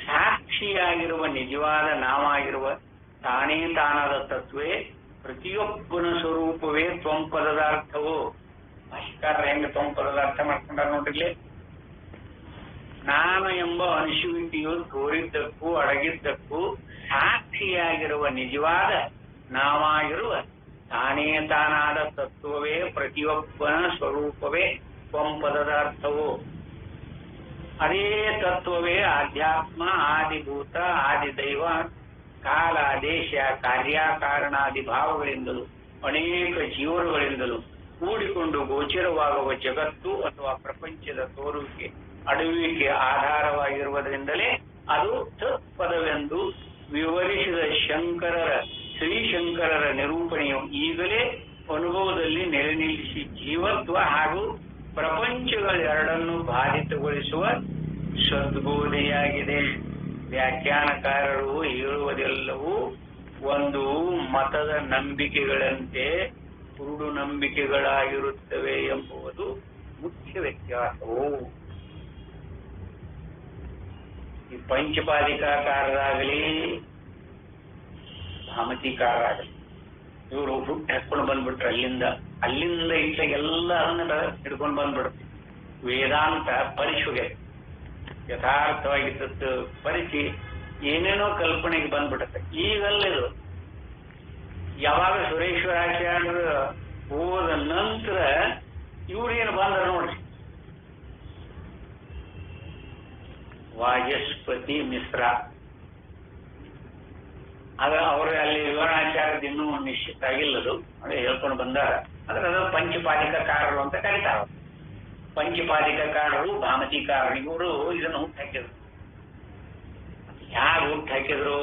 Speaker 1: ಸಾಕ್ಷಿಯಾಗಿರುವ ನಿಜವಾದ ನಾವಾಗಿರುವ ತಾನೇ ತಾನಾದ ತತ್ವೇ ಪ್ರತಿಯೊಬ್ಬನ ಸ್ವರೂಪವೇ ತ್ವಂಪದದ ಅರ್ಥವು. ಭಾಷ್ಯಕಾರ ಹೆಂಗ ತ್ವಂಪದದ ಅರ್ಥ ಮಾಡ್ಕೊಂಡಾರ ನೋಡ್ರಿಲ್ಲಿ. ನಾನು ಎಂಬ ಅನಿಸುವಿಕೆಯು ತೋರಿದ್ದಕ್ಕೂ ಅಡಗಿದ್ದಕ್ಕೂ ಸಾಕ್ಷಿಯಾಗಿರುವ ನಿಜವಾದ ನಾವಾಗಿರುವ ತಾನೇ ತಾನಾದ ತತ್ವವೇ ಪ್ರತಿಯೊಬ್ಬನ ಸ್ವರೂಪವೇ ತ್ವಂಪದದ ಅರ್ಥವು. ಅದೇ ತತ್ವವೇ ಆಧ್ಯಾತ್ಮ, ಆದಿಭೂತ, ಆದಿದೈವ, ಕಾಲ, ದೇಶ, ಕಾರ್ಯಕಾರಣಾದಿ ಭಾವಗಳಿಂದಲೂ ಅನೇಕ ಜೀವರುಗಳಿಂದಲೂ ಕೂಡಿಕೊಂಡು ಗೋಚರವಾಗುವ ಜಗತ್ತು ಅಥವಾ ಪ್ರಪಂಚದ ತೋರುವಿಕೆ, ಅಡುವಿಕೆ ಆಧಾರವಾಗಿರುವುದರಿಂದಲೇ ಅದು ತತ್ಪದವೆಂದು ವಿವರಿಸಿದ ಶ್ರೀಶಂಕರರ ನಿರೂಪಣೆಯು ಈಗಲೇ ಅನುಭವದಲ್ಲಿ ನೆಲೆ ನಿಲ್ಲಿಸಿ ಜೀವತ್ವ ಹಾಗೂ ಪ್ರಪಂಚಗಳೆರಡನ್ನು ಬಾಧಿತಗೊಳಿಸುವ ಸದ್ಬೋಧೆಯಾಗಿದೆ. ವ್ಯಾಖ್ಯಾನಕಾರರು ಹೇಳುವುದೆಲ್ಲವೂ ಒಂದು ಮತದ ನಂಬಿಕೆಗಳಂತೆ ಕುರುಡು ನಂಬಿಕೆಗಳಾಗಿರುತ್ತವೆ ಎಂಬುದು ಮುಖ್ಯ ವ್ಯತ್ಯಾಸವು. ಈ ಪಂಚಪಾದಿಕಾಕಾರರಾಗಲಿ ಭಾಮತಿಕಾರರಾಗಲಿ ಇವರು ಹುಟ್ಟು ಹಾಕೊಂಡು ಬಂದ್ಬಿಟ್ರೆ ಅಲ್ಲಿಂದ ಇಟ್ಲಾಗೆಲ್ಲ ಹಿಡ್ಕೊಂಡು ಬಂದ್ಬಿಡುತ್ತೆ. ವೇದಾಂತ ಪರಿಶುಗೆ ಯಥಾರ್ಥವಾಗಿದ್ದದ್ದು ಪರಿಚಿ ಏನೇನೋ ಕಲ್ಪನೆಗೆ ಬಂದ್ಬಿಡುತ್ತೆ. ಈಗಲ್ಲಿದು ಯಾವಾಗ ಸುರೇಶ್ವರಾಚಾರ್ಯರು ಹೋದ ನಂತರ ಇವ್ರೇನು ಬಂದ್ರ ನೋಡ್ರಿ, ವಾಚಸ್ಪತಿ ಮಿಶ್ರ. ಆದ್ರೆ ಅವರು ಅಲ್ಲಿ ವಿವರಣಾಚಾರ್ಯದ ಇನ್ನೂ ನಿಶ್ಚಿತ ಆಗಿಲ್ಲದು, ಅದೇ ಹೇಳ್ಕೊಂಡು ಬಂದಾರ. ಆದ್ರೆ ಅದು ಪಂಚಪಾದಿಕಾರರು ಅಂತ ಕರೀತಾರ. ಪಂಚಪಾದಿಕಾರರು, ಭಾಮತಿಕಾರರು ಇವರು ಇದನ್ನು ಹುಟ್ಟು ಹಾಕಿದ್ರು. ಯಾರು ಹುಟ್ಟು ಹಾಕಿದ್ರು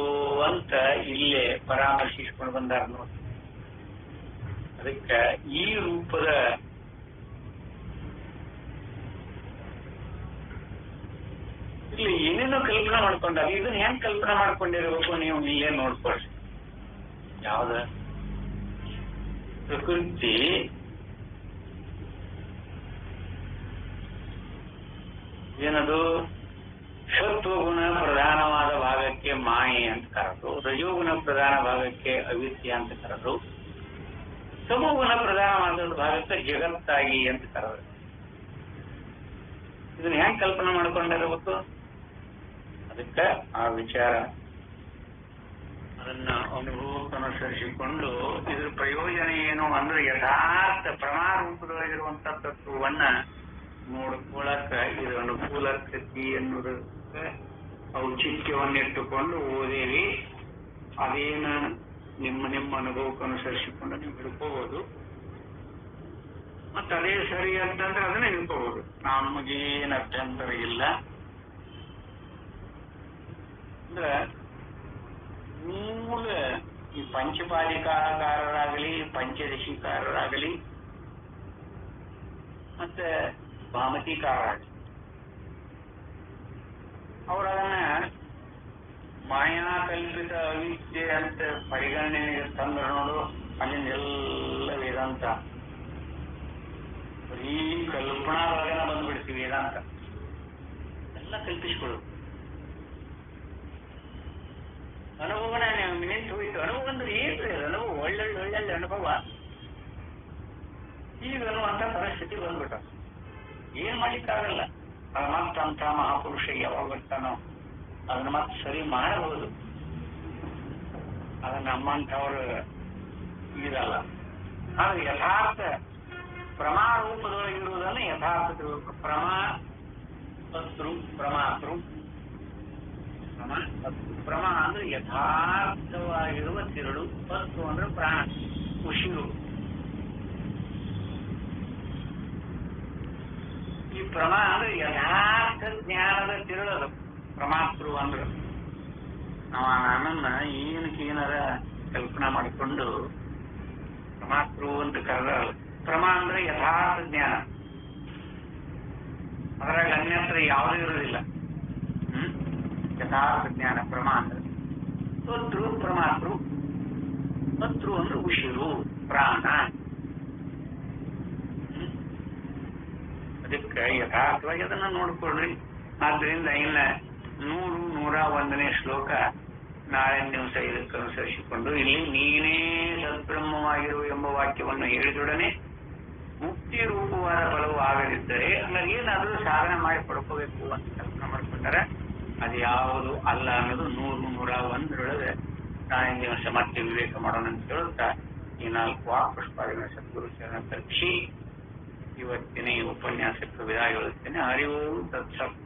Speaker 1: ಅಂತ ಇಲ್ಲೇ ಪರಾಮರ್ಶಿಸ್ಕೊಂಡು ಬಂದಾರ ನೋಡಿ. ಅದಕ್ಕೆ ಈ ರೂಪದ ಇಲ್ಲಿ ಏನೇನೋ ಕಲ್ಪನಾ ಮಾಡ್ಕೊಂಡಾಗ ಇದನ್ನ ಹೆಂಗ್ ಕಲ್ಪನಾ ಮಾಡ್ಕೊಂಡಿರ್ಬೇಕು ನೀವು ಇಲ್ಲೇ ನೋಡ್ಕೊಳ್ರಿ. ಯಾವ್ದ ಪ್ರಕೃತಿ ಏನದು ಸತ್ವಗುಣ ಪ್ರಧಾನವಾದ ಭಾಗಕ್ಕೆ ಮಾಯೆ ಅಂತ ಕರೆದು, ರಜೋಗುಣ ಪ್ರಧಾನ ಭಾಗಕ್ಕೆ ಅವಿದ್ಯ ಅಂತ ಕರೆದು, ತಮೋಗುಣ ಪ್ರಧಾನವಾದ ಭಾಗಕ್ಕೆ ಜಗತ್ತಾಗಿ ಅಂತ ಕರೆದು. ಇದನ್ನ ಹೆಂಗ್ ಕಲ್ಪನಾ ಮಾಡ್ಕೊಂಡಿರಬೇಕು? ಅದಕ್ಕೆ ಆ ವಿಚಾರ ಅದನ್ನ ಅನುಸರಿಸಿಕೊಂಡು ಇದ್ರ ಪ್ರಯೋಜನ ಏನು ಅಂದ್ರೆ ಯಥಾರ್ಥ ಪ್ರಮಾಣರೂಪದೊಳಗಿರುವಂತ ತತ್ವವನ್ನ ನೋಡ್ಕೊಳಕ ಇದು ಅನುಕೂಲಕತಿ ಎನ್ನುವುದಕ್ಕೆ ಔಚಿತ್ಯವನ್ನಿಟ್ಟುಕೊಂಡು ಓದೇವಿ. ಅದೇನು ನಿಮ್ಮ ಅನುಭವಕ್ಕೆ ಅನುಸರಿಸಿಕೊಂಡು ನೀವು ಹಿಡ್ಕೋಬಹುದು. ಮತ್ತೆ ಅದೇ ಸರಿ ಅಂತಂದ್ರೆ ಅದನ್ನ ಹಿಡ್ಕೋಬಹುದು, ನಮಗೇನು ಅಭ್ಯಂತರ ಇಲ್ಲ. ಅಂದ್ರೆ ಮೂಲ ಈ ಪಂಚಪಾದಿಕಾರರಾಗಲಿ, ಪಂಚದಶಿಕಾರರಾಗಲಿ, ಮತ್ತೆ ಭಾಮತಿಕಾರರಾಗಲಿ, ಅವರನ್ನ ಮಾಯಾಕಲ್ಪಿತ ಅವಿದ್ಯೆ ಅಂತ ಪರಿಗಣನೆಗೆ ತಂದ್ರೆ ನೋಡು, ಅಲ್ಲಿಂದ ಎಲ್ಲ ವೇದಾಂತ ಬರೀ ಕಲ್ಪನಾದೊಳಗನ ಬಂದ್ಬಿಡ್ತೀವಿ. ವೇದಾಂತ ಎಲ್ಲ ಕಲ್ಪಿಸ್ಕೊಳ್ಳೋದು. ಅನುಭವನ ನಿಂತು ಹೋಯ್ತು. ಅನುಭವ ಅಂದ್ರೆ ಏನು? ಅನುಭವ ಒಳ್ಳೊಳ್ಳೆ ಅನುಭವ ಈಗ ಅನ್ನುವಂತ ಪರಿಸ್ಥಿತಿ ಬಂದ್ಬಿಟ್ಟ. ಏನ್ ಮಾಡ್ಲಿಕ್ಕಾಗಲ್ಲ. ಅದು ಮತ್ತಂತ ಮಹಾಪುರುಷ ಯಾವಾಗ ಬರ್ತಾನೋ ಅದನ್ನ ಮತ್ತೆ ಸರಿ ಮಾಡಬಹುದು. ಅದು ನಮ್ಮಂಥವ್ರು ಇದಲ್ಲ. ಅದು ಯಥಾರ್ಥ ಪ್ರಮಾರೂಪದೊಳಗಿರುವುದನ್ನು ಯಥಾರ್ಥ ತಿಳ್ಬೇಕು. ಪ್ರಮಾತೃ ಪ್ರಮ ಅಂದ್ರೆ ಯಥಾರ್ಥವಾಗಿರುವ ತಿರುಳು. ಪತ್ತು ಅಂದ್ರೆ ಪ್ರಾಣ, ಉಸಿರು. ಈ ಪ್ರಮ ಅಂದ್ರೆ ಯಥಾರ್ಥ ಜ್ಞಾನದ ತಿರುಳದು. ಪ್ರಮಾತೃ ಅಂದ್ರೆ ನಾವು ನನ್ನನ್ನ ಏನರ ಕಲ್ಪನಾ ಮಾಡಿಕೊಂಡು ಪ್ರಮಾತೃ ಅಂತ ಕರೆದ. ಪ್ರಮ ಅಂದ್ರೆ ಯಥಾರ್ಥ ಜ್ಞಾನ. ಅದರಾಗ ಅನ್ಯತ್ರ ಯಾವುದೂ ಇರುವುದಿಲ್ಲ. ಯಥಾರ್ಥ ಜ್ಞಾನ ಪ್ರಮ ಅಂದ್ರೆ. ಪತ್ರು ಪ್ರಮಾತೃ. ಪತ್ರು ಅಂದ್ರೆ ಉಸಿರು, ಪ್ರಾಣ. ಅದಕ್ಕೆ ಯಥಾರ್ಥವಾಗಿ ಅದನ್ನ ನೋಡ್ಕೊಳ್ರಿ. ಆದ್ರಿಂದ ಇನ್ನ 101ನೇ ಶ್ಲೋಕ ನಾಳಿನ ದಿವಸ ಇದಕ್ಕೆ ಅನುಸರಿಸಿಕೊಂಡು ಇಲ್ಲಿ ನೀನೇ ಸದ್ಬ್ರಹ್ಮವಾಗಿರು ಎಂಬ ವಾಕ್ಯವನ್ನು ಹೇಳಿದೊಡನೆ ಮುಕ್ತಿ ರೂಪವಾದ ಫಲವು ಆಗದಿದ್ದರೆ ಹಂಗಾಗಿ ಏನಾದರೂ ಸಾಧನೆ ಮಾಡಿ ಪಡ್ಕೋಬೇಕು ಅಂತ ಕಲ್ಪನೆ ಮಾಡ್ಕೊಂಡಾರೆ. ಅದು ಯಾವುದು ಅಲ್ಲ ಅನ್ನೋದು 101ರೊಳಗೆ ನಾಳಿನ ದಿವಸ ಮತ್ತೆ ವಿವೇಕ ಮಾಡೋಣ ಅಂತ ಹೇಳುತ್ತಾ ಈ 4 ವಾಕ್ಪುಷ್ಪಾದಿಗಳ ಸದ್ಗುರು ಚರಣ ತರ್ಕ್ಷಿ ಇವತ್ತಿನ ಈ ಉಪನ್ಯಾಸಕ್ಕೆ ವಿದಾಯ ಹೇಳುತ್ತೇನೆ. ಹರಿ ಓಂ ತತ್ಸತ್.